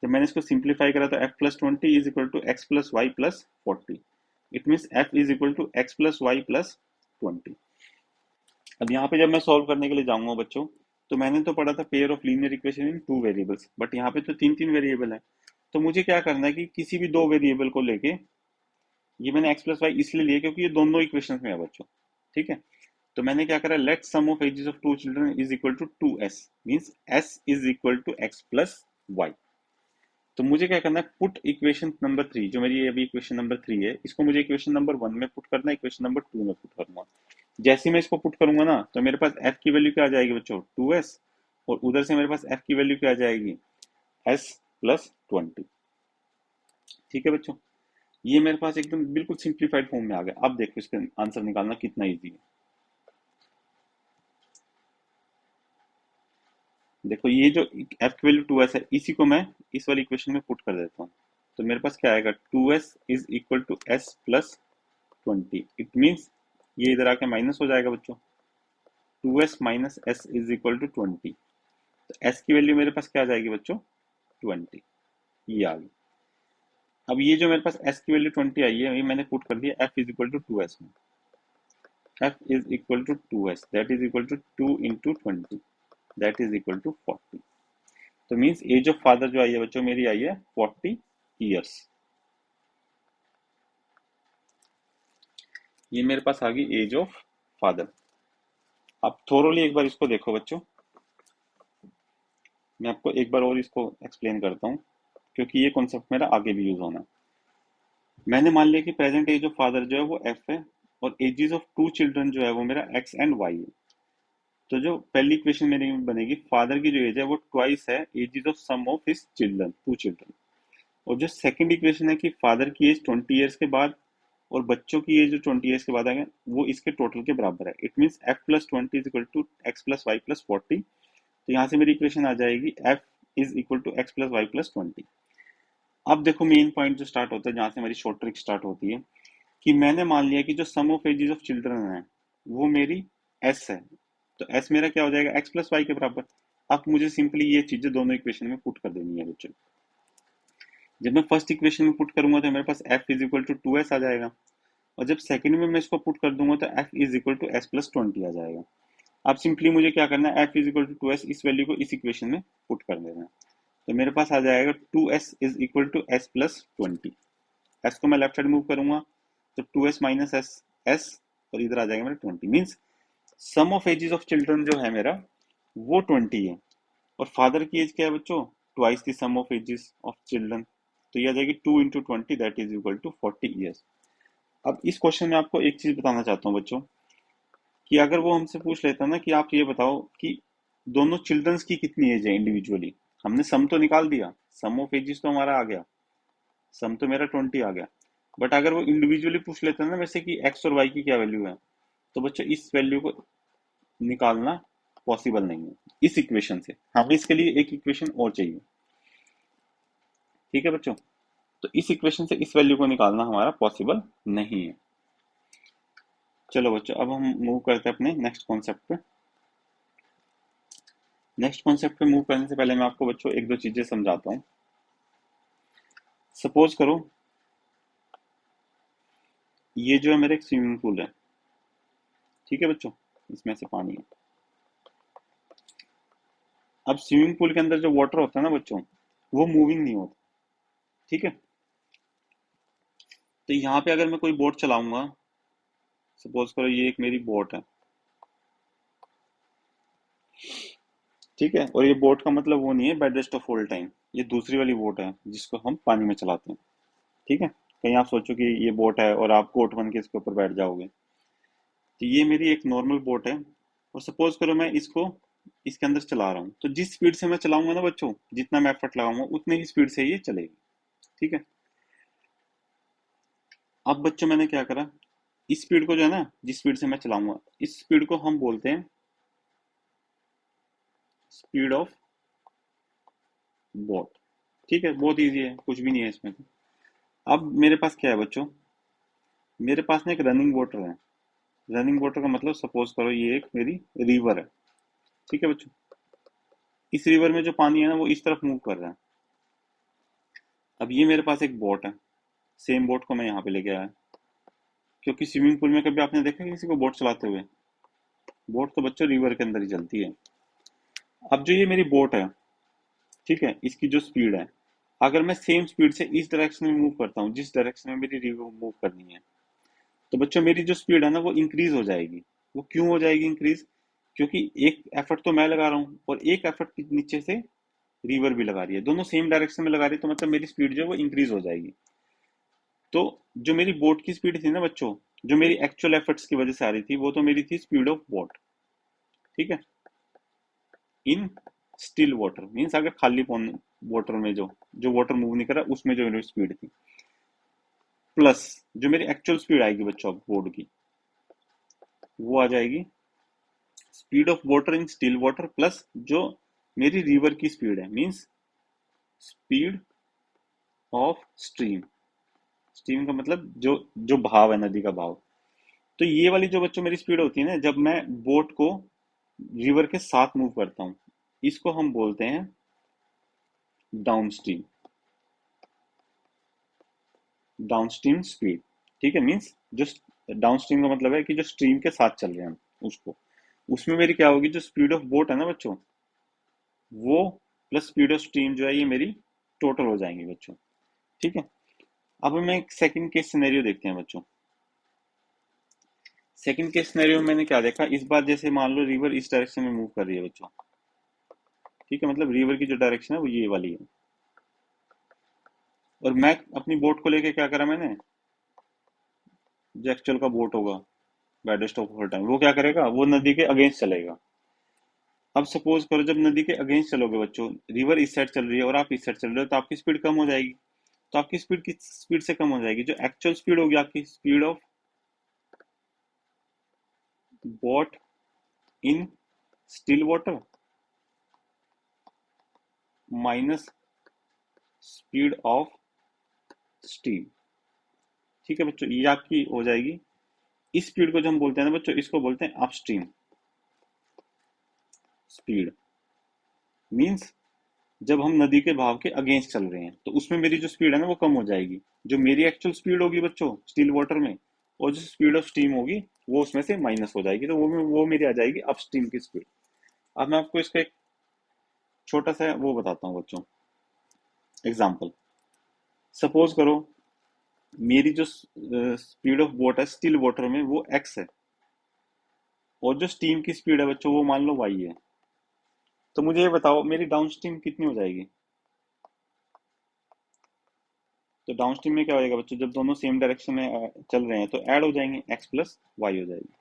जब मैंने इसको सिंप्लीफाई करा तो f plus 20 is equal to x plus y plus 40। It means f is equal to x plus y plus 20। अब यहाँ पे जब मैं सॉल्व करने के लिए जाऊंगा बच्चों, तो मैंने तो पढ़ा था pair of linear equation in two variables, but यहाँ पे तो तीन तीन वेरिएबल है। तो मुझे क्या करना है कि किसी भी दो वेरिएबल को लेके, ये मैंने एक्स प्लस वाई इसलिए लिया क्योंकि ये दोनों इक्वेशन में है बच्चों। ठीक है, तो मैंने क्या करा, let sum of ages of two children is equal to two s, means s is equal to x plus y. तो मुझे क्या करना है, पुट इक्वेशन नंबर 3, जो मेरी अभी इक्वेशन नंबर 3 है, इसको मुझे इक्वेशन नंबर 1 में पुट करना है, इक्वेशन नंबर 2 में पुट करूंगा। जैसे ही मैं इसको पुट करूंगा ना, तो मेरे पास एफ की वैल्यू क्या आ जाएगी बच्चों, 2s, और उधर से मेरे पास एफ की वैल्यू क्या आ जाएगी, s प्लस 20। ठीक है बच्चों, ये मेरे पास एकदम बिल्कुल सिंप्लीफाइड फॉर्म में आ गया। अब देखो इसका आंसर निकालना कितना ईजी है। देखो ये जो एफ की वैल्यू 2s है, इसी को मैं इस वाली इक्वेशन में पुट कर देता हूँ। तो मेरे पास क्या आएगा, 2s is equal to s plus 20। It means ये इधर आके माइनस हो जाएगा बच्चों, 2s minus s is equal to 20। तो s की वैल्यू मेरे पास क्या आ जाएगी बच्चों, 20। ये आ गई। अब ये जो मेरे पास s की वैल्यू 20 आई है, ये मैंने पुट कर दिया f is equal to 2s में। f is equal to 2s, that is equal to 2 into 20, that is equal to 40। तो मीन्स एज ऑफ फादर जो आई है बच्चों, मेरी आई है 40 years। ये मेरे पास आ गई एज ऑफ फादर। अब थोरोली एक बार इसको देखो बच्चों, मैं आपको एक बार और इसको एक्सप्लेन करता हूँ, क्योंकि ये कॉन्सेप्ट मेरा आगे भी यूज होना है। मैंने मान लिया कि प्रेजेंट एज ऑफ फादर जो है वो एफ है, और एजेस ऑफ टू चिल्ड्रन जो है वो मेरा एक्स एंड वाई है। तो जो पहली इक्वेशन मेरी बनेगी, फादर की जो एज है वो ट्वाइस है ages of sum of his children, two children. और जो सेकंड इक्वेशन है कि फादर की एज 20 years के बाद और बच्चों की एज जो 20 years के बाद आएंगे, वो इसके टोटल के बराबर है। It means f plus 20 is equal to x plus y plus 40। तो यहाँ से मेरी इक्वेशन आ जाएगी f is equal to x plus y plus 20। अब देखो मेन पॉइंट जो स्टार्ट होता है, जहाँ से हमारी शॉर्ट ट्रिक स्टार्ट होती है, कि मैंने मान लिया कि जो सम ऑफ एजेस ऑफ चिल्ड्रन है वो मेरी एस है। तो एस मेरा क्या हो जाएगा, एक्स प्लस वाई के बराबर। अब मुझे सिंपली ये चीजें दोनों इक्वेशन में पुट कर देनी है बच्चों। जब मैं फर्स्ट इक्वेशन में पुट करूंगा तो मेरे पास F is equal to 2s आ जाएगा, और जब सेकंड में मैं इसको पुट कर दूंगा तो f is equal to s plus 20 आ जाएगा। अब सिंपली मुझे क्या करना है, F is equal to 2s, इस वैल्यू को इस इक्वेशन में पुट कर देना है। तो मेरे पास आ जाएगा 2s is equal to s plus 20। S को मैं लेफ्ट साइड मूव करूंगा तो 2s माइनस एस, एस, और इधर आ जाएगा मेरा 20। Means sum of ages of children जो है मेरा वो 20 है, और फादर की एज क्या है बच्चों, twice the sum of ages of children. तो ये आ जाएगी 2 into 20, that is equal to 40 years। अब इस क्वेश्चन में आपको एक चीज बताना चाहता हूँ बच्चों, कि अगर वो हमसे पूछ लेता ना कि आप ये बताओ कि दोनों चिल्ड्रंस की कितनी एज है इंडिविजुअली, हमने सम तो निकाल दिया, सम ऑफ एजेस तो हमारा आ गया, सम तो मेरा 20 आ गया। बट अगर वो इंडिविजुअली पूछ लेता ना वैसे कि एक्स और वाई की क्या वैल्यू है, तो बच्चों इस वैल्यू को निकालना पॉसिबल नहीं है इस इक्वेशन से। हमें इसके लिए एक इक्वेशन और चाहिए। ठीक है बच्चों, तो इस इक्वेशन से इस वैल्यू को निकालना हमारा पॉसिबल नहीं है। चलो बच्चों, अब हम मूव करते हैं अपने नेक्स्ट कॉन्सेप्ट पे। नेक्स्ट कॉन्सेप्ट पे मूव करने से पहले मैं आपको बच्चों एक दो चीजें समझाता हूँ। सपोज करो ये जो है मेरा एक स्विमिंग पूल है। ठीक है बच्चों, इसमें से पानी है। अब स्विमिंग पूल के अंदर जो वाटर होता है ना बच्चों, वो मूविंग नहीं होता। ठीक है। तो यहाँ पे अगर मैं कोई बोट चलाऊंगा, सपोज करो ये एक मेरी बोट है, ठीक है, और ये बोट का मतलब वो नहीं है bed rest of all time, ये दूसरी वाली बोट है जिसको हम पानी में चलाते हैं। ठीक है, कहीं आप सोचो कि ये बोट है और आप कोट बन के इसके ऊपर बैठ जाओगे। तो ये मेरी एक नॉर्मल बोट है, और सपोज करो मैं इसको इसके अंदर चला रहा हूँ, तो जिस स्पीड से मैं चलाऊंगा ना बच्चों, जितना मैं एफर्ट लगाऊंगा उतने ही स्पीड से ये चलेगी। ठीक है। अब बच्चों मैंने क्या करा, इस स्पीड को जो है ना, जिस स्पीड से मैं चलाऊंगा, इस स्पीड को हम बोलते हैं स्पीड ऑफ बोट। ठीक है, बहुत इजी है, कुछ भी नहीं है इसमें तो। अब मेरे पास क्या है बच्चों, मेरे पास ना एक रनिंग वाटर है। रनिंग वाटर का मतलब सपोज करो ये एक मेरी रिवर है। ठीक है बच्चों, इस रिवर में जो पानी है ना वो इस तरफ मूव कर रहा है। अब ये मेरे पास एक बोट है, सेम बोट को मैं यहाँ पे लेके आया, क्योंकि स्विमिंग पूल में कभी आपने देखा किसी को बोट चलाते हुए? बोट तो बच्चों रिवर के अंदर ही चलती है। अब जो ये मेरी बोट है, ठीक है, इसकी जो स्पीड है, अगर मैं सेम स्पीड से इस डायरेक्शन में मूव करता हूँ जिस डायरेक्शन में मेरी रिवर मूव करनी है, तो बच्चों मेरी जो स्पीड है ना वो इंक्रीज हो जाएगी। वो क्यों हो जाएगी इंक्रीज? क्योंकि एक एफर्ट तो मैं लगा रहा हूँ और एक एफर्ट के नीचे से रिवर भी लगा रही है, दोनों सेम डायरेक्शन में लगा रही है, तो मतलब मेरी स्पीड जो है वो इंक्रीज हो जाएगी। तो जो मेरी बोट की स्पीड थी ना बच्चों, जो मेरी एक्चुअल एफर्ट्स की वजह से आ रही थी, वो तो मेरी थी स्पीड ऑफ बोट। ठीक है, इन स्टिल वाटर मीन्स अगर खाली वाटर में जो जो वाटर मूव नहीं कर रहा उसमें जो मेरी स्पीड थी, प्लस जो मेरी एक्चुअल स्पीड आएगी बच्चों बोर्ड की, वो आ जाएगी speed of water in still water plus जो मेरी रिवर की स्पीड है, means speed of stream. Stream का मतलब जो जो भाव है, नदी का भाव। तो ये वाली जो बच्चों मेरी स्पीड होती है ना, जब मैं बोट को रिवर के साथ मूव करता हूँ, इसको हम बोलते हैं down stream. Down stream speed. ठीक है, मीन्स जो डाउन स्ट्रीम का मतलब है कि जो स्ट्रीम के साथ चल रहे हैं हम उसको, उसमें मेरी क्या होगी, जो स्पीड ऑफ बोट है ना बच्चों, वो प्लस स्पीड ऑफ स्ट्रीम जो है ये मेरी टोटल हो जाएंगी बच्चों। ठीक है। अब हम एक सेकंड केस सिनेरियो देखते हैं बच्चों। सेकंड केस सिनेरियो में मैंने क्या देखा, इस बार जैसे मान लो रिवर इस डायरेक्शन में मूव कर रही है बच्चों। ठीक है, मतलब रिवर की जो डायरेक्शन है वो ये वाली है, और मैं अपनी बोट को लेके क्या करा मैंने, जो एक्चुअल का बोट होगा बैडेस्ट ऑफ ऑल टाइम, वो क्या करेगा, वो नदी के अगेंस्ट चलेगा। अब सपोज करो जब नदी के अगेंस्ट चलोगे बच्चों, रिवर इस साइड चल रही है और आप इस साइड चल रहे हो, तो आपकी स्पीड कम हो जाएगी। तो आपकी स्पीड किस स्पीड से कम हो जाएगी, जो एक्चुअल स्पीड होगी आपकी speed of boat in still water minus speed of steam. ठीक है बच्चों, ये आपकी हो जाएगी। इस स्पीड को जो हम बोलते हैं ना बच्चों, इसको बोलते हैं अपस्ट्रीम स्पीड। मींस जब हम नदी के बहाव के अगेंस्ट चल रहे हैं तो उसमें मेरी जो स्पीड है ना वो कम हो जाएगी। जो मेरी एक्चुअल स्पीड होगी बच्चों स्टिल वाटर में, और जो स्पीड ऑफ स्टीम होगी वो उसमें से माइनस हो जाएगी, तो वो मेरी आ जाएगी अपस्ट्रीम की स्पीड। अब मैं आपको इसका एक छोटा सा वो बताता हूँ बच्चों, एग्जाम्पल। सपोज करो मेरी जो स्पीड ऑफ बोट है स्टिल वाटर में वो एक्स है, और जो स्टीम की स्पीड है बच्चों वो मान लो वाई है। तो मुझे ये बताओ मेरी डाउन स्ट्रीम कितनी हो जाएगी। तो डाउन स्ट्रीम में क्या हो जाएगा बच्चों, जब दोनों सेम डायरेक्शन में चल रहे हैं तो ऐड हो जाएंगे, एक्स प्लस वाई हो जाएगी।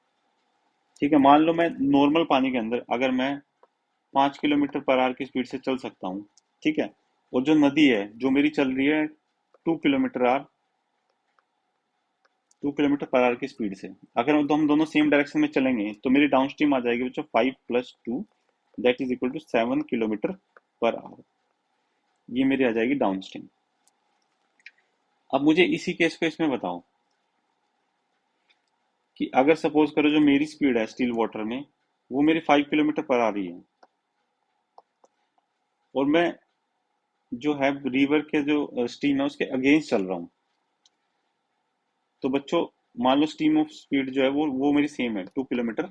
ठीक है, मान लो मैं नॉर्मल पानी के अंदर अगर मैं 5 किलोमीटर पर आवर की स्पीड से चल सकता हूँ, ठीक है, और जो नदी है जो मेरी चल रही है 2 किलोमीटर 2 किलोमीटर पर आवर की स्पीड से, अगर हम दोनों सेम डायरेक्शन में चलेंगे तो मेरी डाउन स्ट्रीम आ जाएगी बच्चों 5 + 2, that is equal to 7 kilometre per hour. ये मेरी आ जाएगी डाउन स्ट्रीम। अब मुझे इसी केस को इसमें बताओ कि अगर सपोज करो जो मेरी स्पीड है स्टिल वाटर में वो मेरी 5 किलोमीटर पर आ रही है, और मैं जो है रिवर के जो स्टीम है उसके अगेंस्ट चल रहा हूँ, तो बच्चों मान लो स्टीम ऑफ स्पीड जो है वो मेरी सेम है 2 किलोमीटर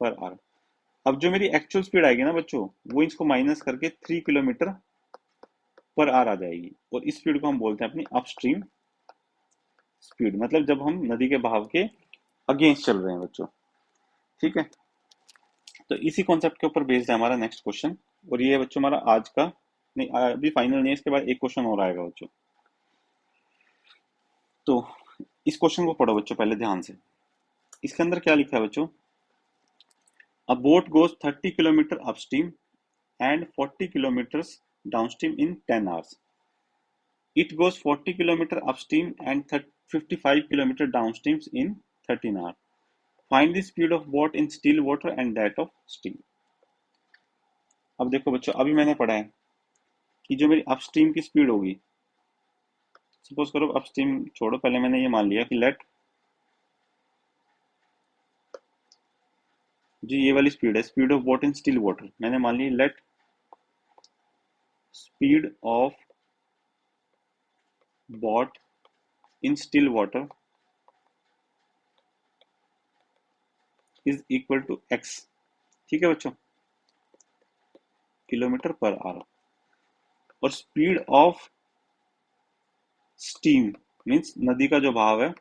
पर आवर। अब जो मेरी एक्चुअल स्पीड आएगी ना बच्चों, वो इसको माइनस करके 3 किलोमीटर पर आर आ जाएगी, और इस स्पीड को हम बोलते हैं अपनी अपस्ट्रीम स्पीड, मतलब जब हम नदी के बहाव के अगेंस्ट चल रहे हैं बच्चों। ठीक है, तो इसी कॉन्सेप्ट के ऊपर बेस्ड है हमारा नेक्स्ट क्वेश्चन, और ये है बच्चों हमारा आज का, नहीं अभी फाइनल नहीं है, इसके बाद एक क्वेश्चन और आएगा बच्चों। तो इस क्वेश्चन को पढ़ो बच्चों पहले ध्यान से। इसके अंदर क्या लिखा है बच्चों, अ boat goes 30 kilometre upstream and 40 kilometers downstream in 10 hours. It goes 40 kilometers upstream and 55 kilometers downstream in 13 hours. Find the speed of boat in still water and that of steam. अब देखो बच्चों, अभी मैंने पढ़ा है कि जो मेरी अपस्ट्रीम की स्पीड होगी, सपोज करो अपस्ट्रीम छोड़ो, पहले मैंने ये मान लिया कि लेट जो ये वाली स्पीड है, speed of boat in still water, मैंने मान ली let speed of boat in still water is equal to x. ठीक है बच्चों, किलोमीटर पर आवर। और स्पीड ऑफ स्टीम मीन्स नदी का जो भाव है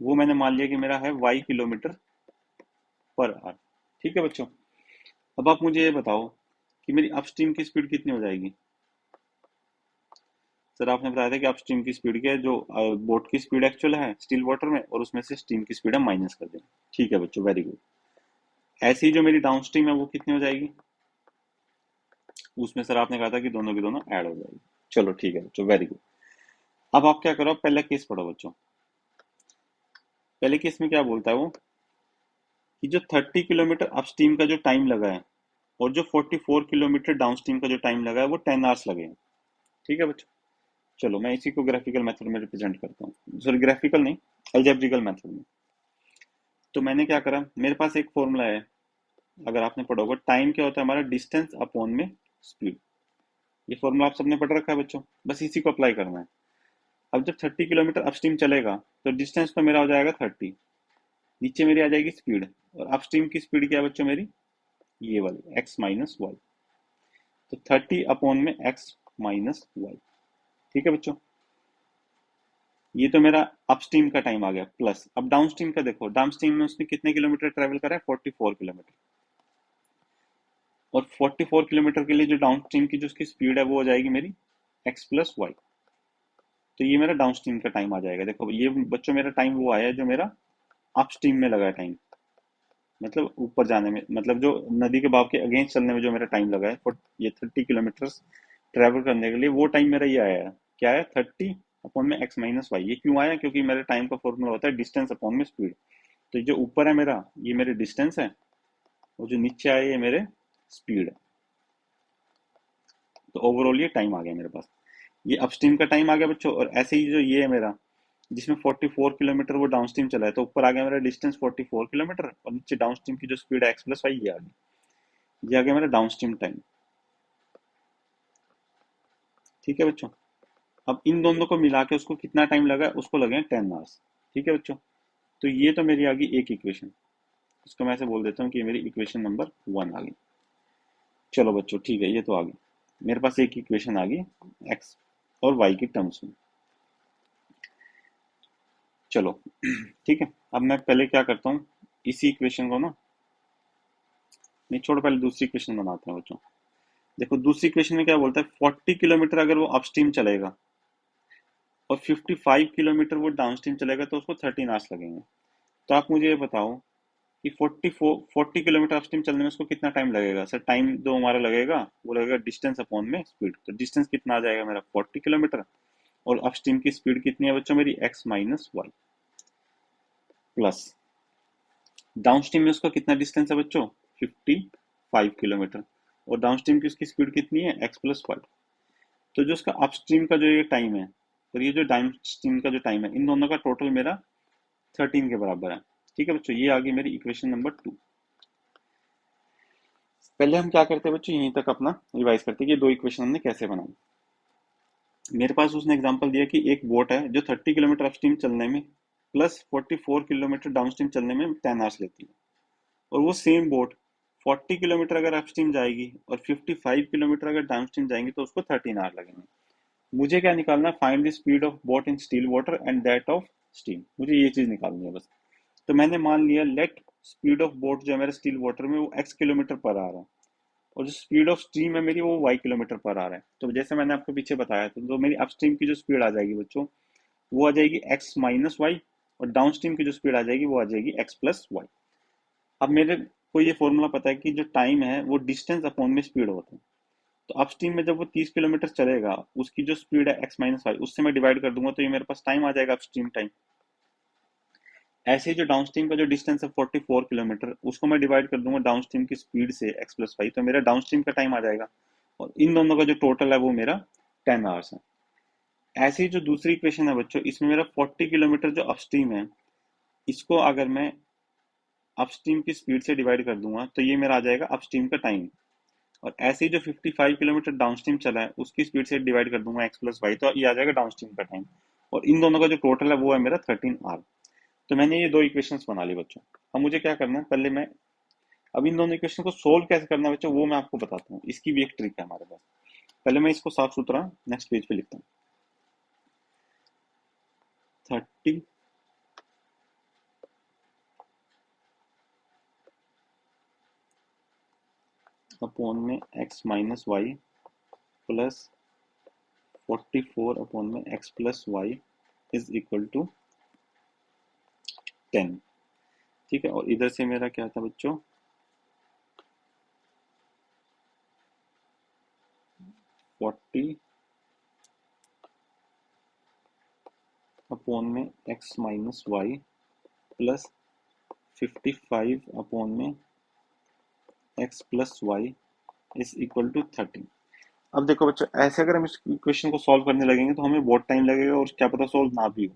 वो मैंने मान लिया कि मेरा है y किलोमीटर पर आवर। ठीक है बच्चों, अब आप मुझे ये बताओ कि मेरी अपस्ट्रीम की स्पीड कितनी हो जाएगी। सर आपने बताया था कि अपस्ट्रीम की स्पीड क्या है, जो बोट की स्पीड एक्चुअल है स्टिल वाटर में, और उसमें से स्टीम की स्पीड हम माइनस कर दें। ठीक है बच्चों, वेरी गुड। ऐसी जो मेरी डाउन स्ट्रीम है वो कितनी हो जाएगी, उसमें सर आपने कहा था कि दोनों की दोनों ऐड हो जाएगी। चलो ठीक है बच्चों, वेरी गुड। अब आप क्या करो, पहला केस पढ़ो बच्चों। पहले केस में क्या बोलता है वो कि जो 30 किलोमीटर अपस्ट्रीम का जो टाइम लगा है और जो 44 किलोमीटर डाउनस्ट्रीम का जो टाइम लगा है वो 10 आवर्स लगे हैं। ठीक है बच्चों, चलो मैं इसी को ग्राफिकल मेथड में रिप्रेजेंट करता हूँ, सॉरी ग्राफिकल नहीं, अलजेब्रिकल मेथड में। तो मैंने क्या करा, मेरे पास एक फॉर्मूला है, अगर आपने पढ़ा होगा, टाइम क्या होता है हमारा, डिस्टेंस अपॉन में स्पीड। ये फॉर्मूला आप सबने पढ़ रखा है बच्चों, बस इसी को अप्लाई करना है। अब जब 30 किलोमीटर अपस्ट्रीम चलेगा तो डिस्टेंस तो मेरा हो जाएगा 30, नीचे मेरी आ जाएगी स्पीड, और अपस्ट्रीम की स्पीड क्या है बच्चों मेरी, ये वाली x माइनस वाई। तो 30 अपॉन में x माइनस वाई। ठीक है बच्चों, ये तो मेरा अपस्ट्रीम का टाइम आ गया। प्लस अब डाउनस्ट्रीम का देखो, डाउनस्ट्रीम में उसने कितने किलोमीटर ट्रेवल करा है, 44 किलोमीटर, और 44 किलोमीटर के लिए जो डाउनस्ट्रीम की जो उसकी स्पीड है वो हो जाएगी मेरी x प्लस वाई। तो ये मेरा डाउनस्ट्रीम का टाइम आ जाएगा। देखो ये बच्चों मेरा टाइम वो आया है जो मेरा अपस्ट्रीम में लगा है टाइम, मतलब ऊपर जाने में, मतलब जो नदी के बहाव के अगेंस्ट चलने में जो मेरा टाइम लगा है ये 30 किलोमीटर ट्रेवल करने के लिए, वो टाइम मेरा ये आया है, क्या है, 30 अपॉन में x माइनस वाई। ये क्यों आया, क्योंकि मेरे टाइम का फॉर्मूला होता है डिस्टेंस अपॉन में स्पीड। तो जो ऊपर है मेरा, ये मेरे डिस्टेंस है, और जो नीचे आया ये मेरे स्पीड है। तो ओवरऑल ये टाइम आ गया मेरे पास, ये अपस्ट्रीम का टाइम आ गया बच्चों। और ऐसे ही जो ये है मेरा, जिसमें 44 किलोमीटर वो डाउनस्ट्रीम चला है, तो ऊपर आ गया मेरा डिस्टेंस 44 किलोमीटर, और नीचे डाउनस्ट्रीम की जो स्पीड है एक्स प्लस वाई, ये आ गई, ये आ गया मेरा डाउनस्ट्रीम टाइम। ठीक है बच्चों, अब इन दोनों को मिला के उसको कितना टाइम लगा, उसको लगे 10 आवर्स। ठीक है बच्चों, तो ये तो मेरी आ गई एक इक्वेशन, इसको मैं ऐसे बोल देता हूँ कि ये मेरी इक्वेशन नंबर 1 आ गई। चलो बच्चों ठीक है, ये तो आ गई मेरे पास एक इक्वेशन आ गई एक्स और वाई की टर्म्स में। चलो ठीक है, अब मैं पहले क्या करता हूँ, इसी इक्वेशन को ना, नहीं छोड़ो, पहले दूसरी इक्वेशन बनाते हैं बच्चों। देखो दूसरी इक्वेशन में क्या बोलता है, 40 किलोमीटर अगर वो अपस्ट्रीम चलेगा और 55 किलोमीटर वो डाउनस्ट्रीम चलेगा तो उसको 13 आवर्स लगेंगे। तो आप मुझे ये बताओ कि 40 किलोमीटर अपस्ट्रीम चलने में उसको कितना टाइम लगेगा। सर टाइम जो हमारा लगेगा वो लगेगा डिस्टेंस अपॉन में स्पीड। तो डिस्टेंस कितना आ जाएगा मेरा, 40 किलोमीटर, और अपस्ट्रीम की स्पीड कितनी है बच्चों मेरी, x minus y, plus downstream में उसका कितना डिस्टेंस है बच्चों, 55 किलोमीटर, और डाउनस्ट्रीम की उसकी स्पीड कितनी है, x प्लस वाई। तो जो उसका अपस्ट्रीम का जो ये टाइम है और ये जो डाउनस्ट्रीम का जो टाइम है, इन दोनों का टोटल मेरा 13 के बराबर है। ठीक है बच्चों, ये आ गई मेरी इक्वेशन नंबर 2। पहले हम क्या करते हैं बच्चों, यहीं तक अपना रिवाइज करते हैं कि दो इक्वेशन हमने कैसे बनाई। मेरे पास उसने एग्जांपल दिया कि एक बोट है जो 30 किलोमीटर अपस्ट्रीम चलने में प्लस 44 किलोमीटर डाउनस्ट्रीम चलने में 10 आवर्स लेती है, और वो सेम बोट 40 किलोमीटर अगर अपस्ट्रीम जाएगी और 55 किलोमीटर अगर डाउनस्ट्रीम जाएंगी तो उसको 13 आवर लगेंगे। मुझे क्या निकालना है, find the speed of boat in still water and that of steam, मुझे ये चीज निकालनी है बस। तो मैंने मान लिया लेट स्पीड ऑफ बोट जो है मेरे स्टिल वाटर में वो x किलोमीटर पर आ रहा है, और जो स्पीड ऑफ स्ट्रीम है मेरी वो y किलोमीटर पर आ रहा है। तो जैसे मैंने आपको पीछे बताया था, तो मेरी अपस्ट्रीम की जो स्पीड आ जाएगी बच्चों, वो आ जाएगी x माइनस वाई, और डाउन स्ट्रीम की जो स्पीड आ जाएगी वो आ जाएगी x प्लस वाई। अब मेरे को ये फॉर्मूला पता है कि जो टाइम है वो डिस्टेंस अपॉन में स्पीड होता है। तो अपस्ट्रीम में जब वो 30 किलोमीटर चलेगा, उसकी जो स्पीड है x माइनस वाई, उससे मैं डिवाइड कर दूंगा तो ये मेरे पास टाइम आ जाएगा, अपस्ट्रीम टाइम। ऐसे ही जो डाउनस्ट्रीम का जो डिस्टेंस है 44 किलोमीटर, उसको मैं डिवाइड कर दूंगा डाउनस्ट्रीम की स्पीड से x प्लस वाई, तो मेरा डाउनस्ट्रीम का टाइम आ जाएगा। और इन दोनों का जो टोटल है वो मेरा 10 आवर्स है। ऐसे ही जो दूसरी इक्वेशन है बच्चों, इसमें मेरा 40 किलोमीटर जो अपस्ट्रीम है, इसको अगर मैं अपस्ट्रीम की स्पीड से डिवाइड कर दूंगा तो ये मेरा आ जाएगा अपस्ट्रीम का टाइम। और ऐसे ही जो 55 किलोमीटर डाउनस्ट्रीम चला है, उसकी स्पीड से डिवाइड कर दूंगा x प्लस वाई, तो ये आ जाएगा डाउनस्ट्रीम का टाइम। और इन दोनों का जो टोटल है वो है मेरा 13 आवर। तो मैंने ये दो इक्वेशंस बना ली बच्चों। अब मुझे क्या करना है, पहले मैं अब इन दोनों इक्वेशन को सोल्व कैसे करना है बच्चों, वो मैं आपको बताता हूँ। इसकी भी एक ट्रिक है हमारे पास। पहले मैं इसको साफ सुथरा नेक्स्ट पेज पे लिखता हूँ। 30 अपॉन में x minus y plus 44 upon में x plus y is equal to 10। ठीक है, और इधर से मेरा क्या था बच्चों, 40 अपॉन में x minus y plus 55 upon में x plus y is equal to 30। अब देखो बच्चों, ऐसे अगर हम इस इक्वेशन को सॉल्व करने लगेंगे तो हमें बहुत टाइम लगेगा, और क्या पता सॉल्व ना भी हो।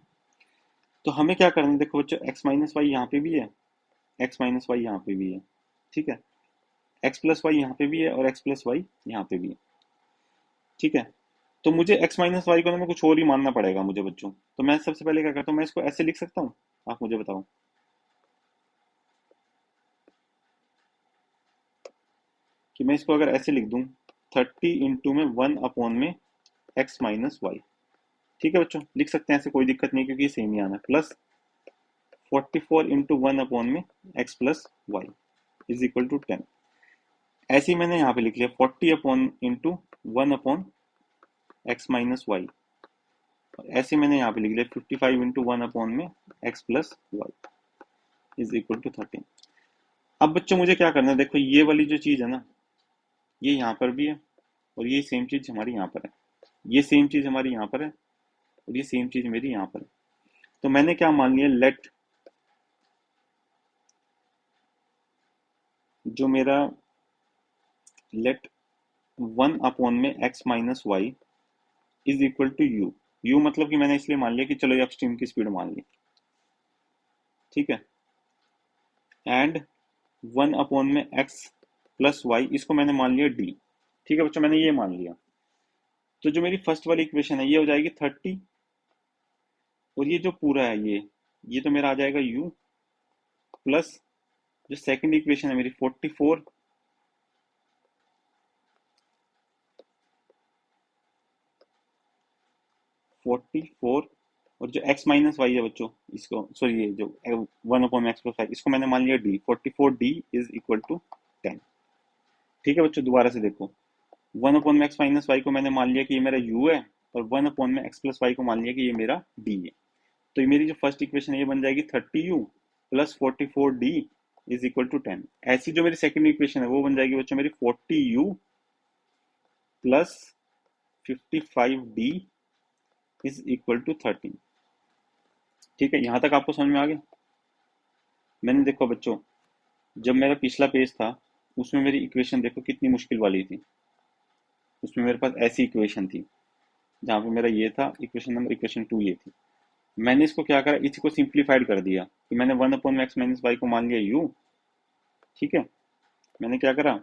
तो हमें क्या करना है, देखो बच्चों, x माइनस वाई यहाँ पे भी है, x माइनस वाई यहाँ पे भी है। ठीक है, x प्लस वाई यहाँ पे भी है, और x प्लस वाई यहाँ पे भी है। ठीक है, तो मुझे x माइनस वाई को ना मैं कुछ और ही मानना पड़ेगा मुझे बच्चों। तो मैं सबसे पहले क्या करता हूँ, मैं इसको ऐसे लिख सकता हूँ, आप मुझे बताओ कि मैं इसको अगर ऐसे लिख दूं, 30 में 1 अपॉन में x माइनस वाई। ठीक है बच्चों, लिख सकते हैं ऐसे, कोई दिक्कत नहीं, क्योंकि ये सेम ही आना है। प्लस 44 × 1 अपॉन में x plus y is equal to 10। ऐसे ही मैंने यहाँ पे लिख लिया 40 upon into 1 upon x minus y. ऐसे मैंने यहाँ पे लिख लिया 55 × 1 अपॉन में x plus y is equal to 13। अब बच्चों मुझे क्या करना है, देखो ये वाली जो चीज है ना, ये यहाँ पर भी है, और ये सेम चीज हमारी यहाँ पर है, ये सेम चीज हमारी यहाँ पर है, और ये सेम चीज मेरी यहाँ पर है। तो मैंने क्या मान लिया, लेट जो मेरा लेट 1 अपॉन में x minus y is equal to u. U मतलब कि मैंने इसलिए मान लिया कि चलो ये अपस्ट्रीम की स्पीड मान ली। ठीक है, एंड 1 अपॉन में x प्लस वाई, इसको मैंने मान लिया d। ठीक है बच्चों, मैंने ये मान लिया। तो जो मेरी फर्स्ट वाली इक्वेशन है ये हो जाएगी 30, और ये जो पूरा है ये तो मेरा आ जाएगा u, प्लस जो सेकंड इक्वेशन है मेरी 44, और जो x माइनस वाई है बच्चों, इसको सॉरी ये जो 1 अपॉन x प्लस वाई, इसको मैंने मान लिया d, 44d is equal to 10। ठीक है बच्चों, दोबारा से देखो, 1 अपॉन में x माइनस वाई को मैंने मान लिया कि ये मेरा u है, और 1 अपॉन में x प्लस वाई को मान लिया कि ये मेरा d है। तो ये मेरी जो फर्स्ट इक्वेशन है ये बन जाएगी 30u plus 44d is equal to 10। ऐसी जो मेरी सेकंड इक्वेशन है वो बन जाएगी बच्चों मेरी 40u plus 55d is equal to 13। ठीक है, यहां तक आपको समझ में आ गया। मैंने देखो बच्चों, जब मेरा पिछला पेज था उसमें मेरी इक्वेशन देखो कितनी मुश्किल वाली थी। उसमें मेरे पास ऐसी इक्वेशन थी, जहाँ पे मेरा ये था इक्वेशन नंबर, इक्वेशन 2 ये थी। मैंने इसको क्या करा, इसी को सिंप्लीफाइड कर दिया कि मैंने 1 अपॉन में x माइनस वाई को मान लिया u। ठीक है, मैंने क्या करा,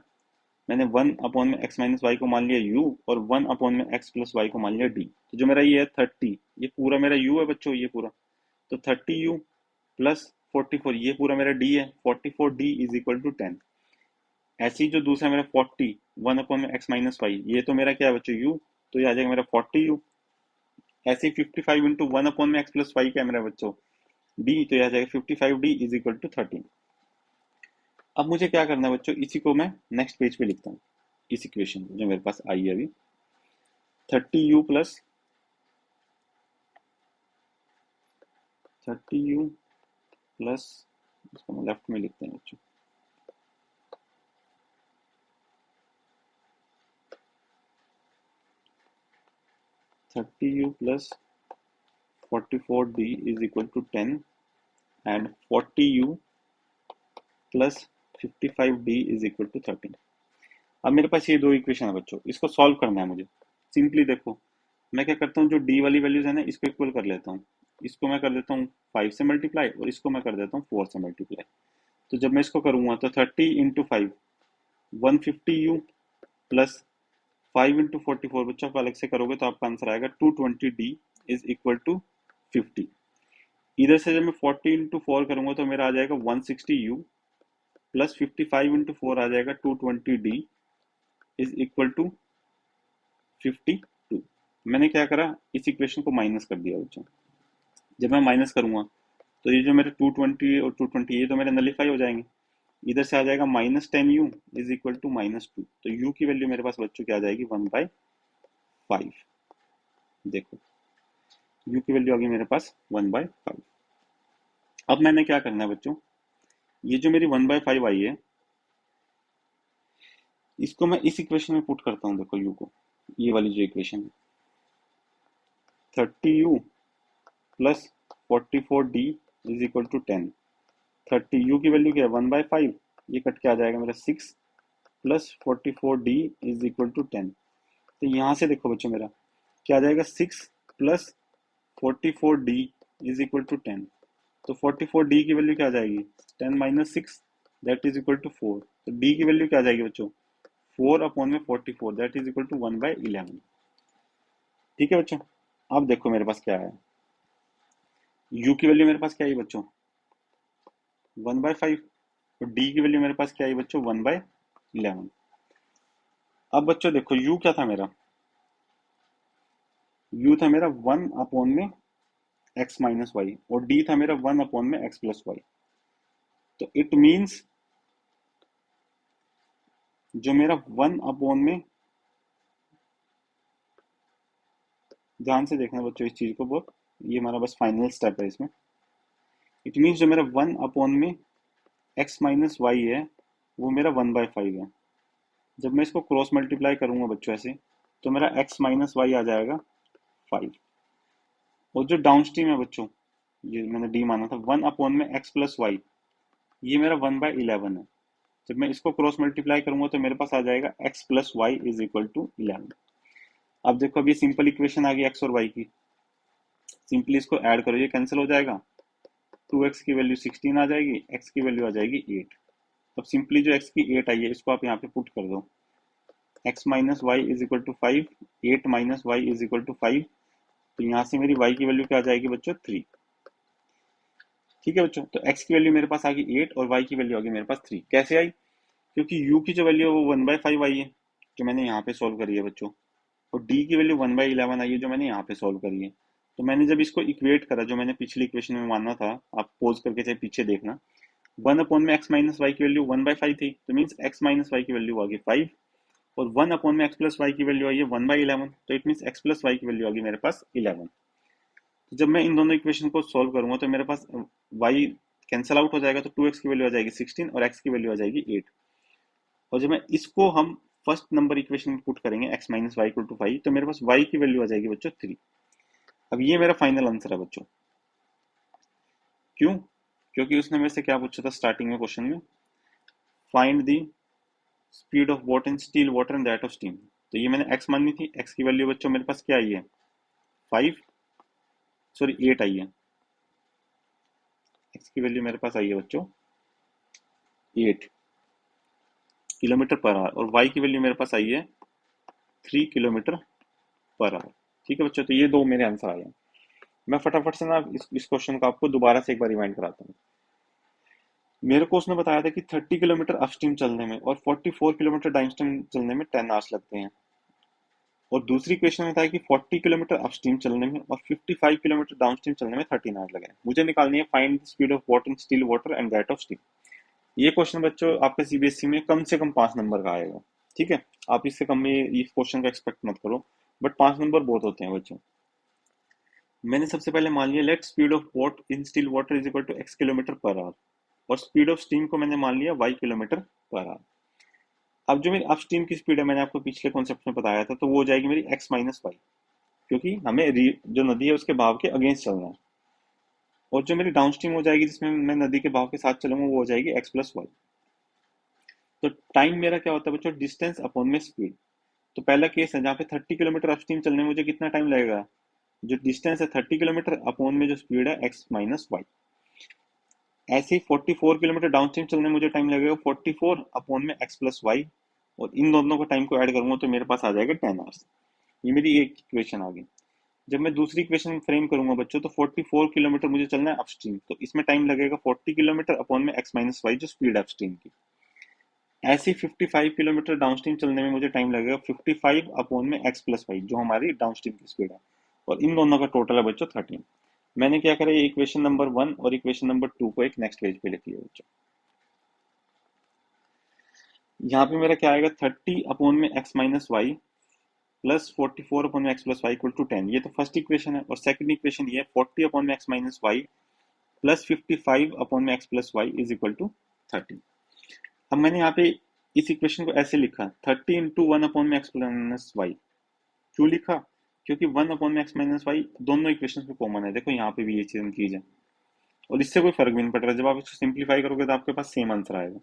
मैंने 1 अपॉन में x माइनस वाई को मान लिया u, और 1 अपॉन में x प्लस वाई को मान लिया d। तो जो मेरा ये है 30, ये पूरा मेरा u है बच्चों, ये पूरा। तो 30u प्लस 44, ये पूरा मेरा d है, 44d इज इक्वल टू 10। ऐसे ही जो दूसरा मेरा 40, 1 अपॉन में x माइनस वाई, ये तो मेरा क्या है बच्चों u, तो ये आ जाएगा मेरा 40u ऐसे ही 55 इंटू 1 अपॉन में एक्स प्लस वाई क्या है मेरा बच्चों, डी, तो यह आ जाएगा 55d इज इक्वल टू 13। अब मुझे क्या करना है बच्चों, इसी को मैं नेक्स्ट पेज पे लिखता हूँ, इस इक्वेशन जो मेरे पास आई है अभी, 30u प्लस 30u प्लस, इसको हम लेफ्ट में लिखते हैं बच्चों, 30u plus 44d is equal to 10 and 40u plus 55d is equal to 13। अब मेरे पास ये दो इक्वेशन है बच्चों, इसको सॉल्व करना है मुझे। सिंपली देखो, मैं क्या करता हूँ, जो डी वाली वैल्यूज है ना, इसको इक्वल कर लेता हूँ। इसको मैं कर देता हूँ 5 से मल्टीप्लाई और इसको मैं कर देता हूँ 4 से मल्टीप्लाई। तो जब मैं इसको करूंगा तो 30 इंटू 5 150u प्लस 5 इंटू 44 बच्चों को अलग से करोगे तो आपका आंसर आएगा 220d इज इक्वल टू 50। इधर से जब मैं 40 इंटू 4 करूंगा तो मेरा आ जाएगा 160u प्लस 55 इंटू 4 आ जाएगा 220d इज इक्वल टू 52। मैंने क्या करा, इस इक्वेशन को माइनस कर दिया बच्चों। जब मैं माइनस करूंगा तो ये जो मेरे 220 और 220 ये तो मेरे नलीफाई हो जाएंगे। इधर से आ जाएगा -10u इज इक्वल टू -2। तो u की वैल्यू मेरे पास बच्चों क्या आ जाएगी 1/5। देखो u की वैल्यू आ गई मेरे पास 1/5। अब मैंने क्या करना है बच्चों, ये जो मेरी 1/5 आई है इसको मैं इस इक्वेशन में पुट करता हूँ। देखो u को, ये वाली जो इक्वेशन है 30u plus 44d is equal to 10। 30u की वैल्यू क्या है 1/5, ये कट के आ जाएगा मेरा 6 plus 44d is equal to 10। तो यहाँ से देखो बच्चों मेरा क्या आ जाएगा 6 plus 44d is equal to 10। तो 44d की वैल्यू क्या आ जाएगी 10 minus 6 that is equal to 4। तो d की वैल्यू क्या आ जाएगी बच्चों 4 अपॉन में 44 दैट इज इक्वल टू 1/11। ठीक है बच्चों, अब देखो मेरे पास क्या है, u की वैल्यू मेरे पास क्या है बच्चों 1/5 और d की वैल्यू मेरे पास क्या है बच्चों 1/11। अब बच्चों देखो u क्या था मेरा, u था मेरा 1 अपॉन में x माइनस वाई और d था मेरा 1 अपॉन में x प्लस वाई। तो इट मीन्स जो मेरा 1 अपॉन में, ध्यान से देखना बच्चों इस चीज को बहुत, ये हमारा बस फाइनल स्टेप है इसमें। इट मीन्स जो मेरा 1 अपॉन में x माइनस वाई है वो मेरा 1/5 है। जब मैं इसको क्रॉस मल्टीप्लाई करूंगा बच्चों ऐसे, तो मेरा x माइनस वाई आ जाएगा 5। और जो डाउन स्ट्रीम है बच्चों, ये मैंने d माना था 1 अपॉन में x प्लस वाई, ये मेरा 1/11 है। जब मैं इसको क्रॉस मल्टीप्लाई करूंगा तो मेरे पास आ जाएगा x plus y is equal to 11। अब देखो अभी सिंपल इक्वेशन आ गई x और y की, सिंपली इसको ऐड करो, ये कैंसिल हो जाएगा। 2x की वैल्यू 16 आ जाएगी, x की वैल्यू आ जाएगी 8। अब सिंपली जो x की 8 आई है इसको आप यहाँ पे पुट कर दो, x minus y is equal to 5, 8 minus y is equal to 5। तो यहाँ से मेरी y की वैल्यू क्या आ जाएगी बच्चों 3। ठीक है बच्चों, तो x की वैल्यू मेरे पास आ गई 8 और y की वैल्यू आ गई मेरे पास 3। कैसे आई, क्योंकि u की जो वैल्यू है वो 1/5 आई है जो मैंने यहाँ पे सोल्व करी है बच्चों, और d की वैल्यू 1/11 आई है जो मैंने यहाँ पे सोल्व करी है। तो मैंने जब इसको इक्वेट करा, जो मैंने पिछली इक्वेशन में मानना था, आप पोज करके चाहे पीछे देखना, 1 अपॉन में x माइनस वाई की वैल्यू 1/5 थी, तो मीन्स x माइनस वाई की वैल्यू आ गई 5, और 1 अपॉन में x प्लस वाई की वैल्यू आई है 1/11, तो it means x plus y की वैल्यू आ गई मेरे पास 11। तो जब मैं इन दोनों इक्वेशन को सोल्व करूंगा तो मेरे पास y कैंसल आउट हो जाएगा, तो 2x की वैल्यू आ जाएगी 16 और x की वैल्यू आ जाएगी 8। और जब मैं इसको हम फर्स्ट नंबर इक्वेशन में पुट करेंगे x minus y equal to 5, तो मेरे पास y की वैल्यू आ जाएगी बच्चों 3। अब ये मेरा फाइनल आंसर है बच्चों। क्यों, क्योंकि उसने मेरे से क्या पूछा था स्टार्टिंग में क्वेश्चन में, find the speed of boat in still water and that of steam. तो ये मैंने x माननी थी, x की वैल्यू बच्चों मेरे पास क्या आई है 5, सॉरी 8 आई है, x की वैल्यू मेरे पास आई है बच्चों 8 किलोमीटर पर आवर, और y की वैल्यू मेरे पास आई है 3 किलोमीटर पर आवर। ठीक है बच्चों, तो ये दो मेरे आंसर आए हैं। मैं फटाफट से ना इस क्वेश्चन को आपको दोबारा से एक बार रिमाइंड कराता हूँ। मेरे को उसने बताया था कि 30 किलोमीटर अपस्ट्रीम चलने में और 44 किलोमीटर डाउनस्ट्रीम चलने में 10 आवर्स लगते हैं। और दूसरी क्वेश्चन में था कि 40 किलोमीटर अपस्ट्रीम चलने में और 55 किलोमीटर डाउनस्ट्रीम चलने में 13 आवर लगे। मुझे निकालनी है find the speed of water in still water and that of steam. ये क्वेश्चन बच्चों आपके सीबीएसई में कम से कम 5 नंबर का आएगा। ठीक है, आप इससे कम में ये क्वेश्चन का एक्सपेक्ट मत करो, बट 5 नंबर बहुत होते हैं बच्चों। मैंने सबसे पहले मान लिया let speed of boat in still water is equal to x kilometre per hour, और स्पीड ऑफ स्टीम को मैंने मान लिया y किलोमीटर पर आवर। अब जो मेरी अपस्ट्रीम की स्पीड है, मैंने आपको पिछले कॉन्सेप्ट में बताया था, तो वो हो जाएगी मेरी x माइनस वाई, क्योंकि हमें जो नदी है उसके बहाव के अगेंस्ट चलना है। और जो मेरी डाउनस्ट्रीम हो जाएगी जिसमें मैं नदी के बहाव के साथ चलूंगा, वो हो जाएगी x प्लस वाई। तो टाइम मेरा क्या होता है बच्चों, डिस्टेंस अपॉन में स्पीड। तो पहला केस है जहाँ पे 30 किलोमीटर अपस्ट्रीम चलने में मुझे कितना टाइम लगेगा, जो डिस्टेंस है 30 किलोमीटर अपॉन में जो स्पीड है x माइनस वाई। ऐसे ही 44 किलोमीटर डाउनस्ट्रीम चलने में मुझे टाइम लगेगा 44 अपॉन में x प्लस वाई, और इन दोनों का टाइम को ऐड करूंगा तो मेरे पास आ जाएगा 10 आवर्स। ये मेरी एक इक्वेशन आ गई। जब मैं दूसरी इक्वेशन फ्रेम करूंगा बच्चों, तो 44 किलोमीटर मुझे चलना है अपस्ट्रीम, तो इसमें टाइम लगेगा 40 किलोमीटर अपॉन में x माइनस वाई जो स्पीड है अपस्ट्रीम की। ऐसे 55 किलोमीटर डाउनस्ट्रीम चलने में मुझे टाइम लगेगा 55 अपॉन में x प्लस वाई जो हमारी डाउनस्ट्रीम की स्पीड है, और इन दोनों का टोटल है बच्चों 13। मैंने क्या करा, ये इक्वेशन नंबर 1 और इक्वेशन नंबर 2 को एक नेक्स्ट पेज पे लिख लिया बच्चों। यहाँ पे मेरा क्या आएगा, 30 अपॉन में x minus y plus 44 upon में x plus y equal to 10। ये तो फर्स्ट इक्वेशन है, और सेकंड इक्वेशन ये है 40 अपॉन में x minus y plus 55 upon में x plus y is equal to 30। अब मैंने यहाँ पे इस इक्वेशन को ऐसे लिखा, 30 इंटू वन अपॉन में x माइनस वाई। क्यों लिखा, क्योंकि 1 अपॉन में x माइनस वाई दोनों इक्वेशन में कॉमन है। देखो यहाँ पे भी ये चीज इंक्रीज है, और इससे कोई फर्क भी नहीं पड़ रहा। जब आप इसको सिंप्लीफाई करोगे तो आपके पास सेम आंसर आएगा।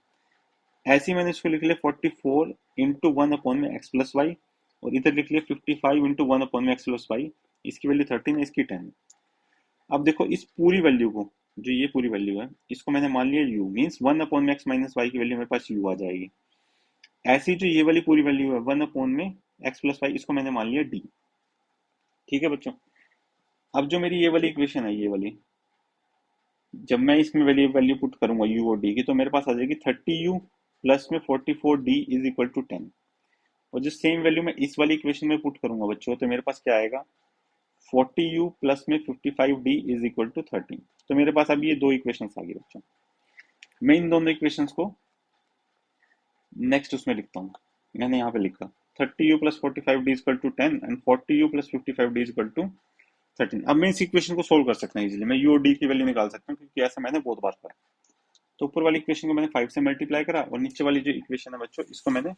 ऐसे ही मैंने इसको लिख लिया 44 इंटू वन अपॉन में x प्लस वाई, और इधर लिख लिया 55 इंटू वन अपॉन में x प्लस वाई। इसकी वैल्यू 13 है, इसकी 10। अब देखो इस पूरी वैल्यू को, जो ये पूरी वैल्यू है, इसको मैंने मान लिया u, मीन्स 1 अपॉन में x माइनस वाई की वैल्यू मेरे पास u आ जाएगी। ऐसी जो ये वाली पूरी वैल्यू है 1 अपॉन में x प्लस वाई, इसको मैंने मान लिया d। ठीक है बच्चों, अब जो मेरी ये वाली इक्वेशन है, ये वाली, जब मैं इसमें वैल्यू वैल्यू पुट करूंगा u और d की, तो मेरे पास आ जाएगी 30u प्लस में 44d इज इक्वल टू 10। और जो सेम वैल्यू मैं इस वाली इक्वेशन में पुट करूंगा बच्चों, तो मेरे पास क्या आएगा, 40u प्लस में 55d इज इक्वल टू 13। तो मेरे पास अभी ये दो इक्वेशंस आ गई बच्चों। मैं इन दोनों इक्वेशंस को नेक्स्ट उसमें लिखता हूँ। मैंने यहाँ पे लिखा 30u plus 45d equal to 10 and 40u plus 55d equal to 13। अब मैं इस इक्वेशन को सोल्व कर सकता हूँ इजीली, मैं u और d की वैल्यू निकाल सकता हूँ, क्योंकि ऐसा मैंने बहुत बार करा। तो ऊपर वाली इक्वेशन को मैंने 5 से मल्टीप्लाई करा, और नीचे वाली जो इक्वेशन है बच्चों, इसको मैंने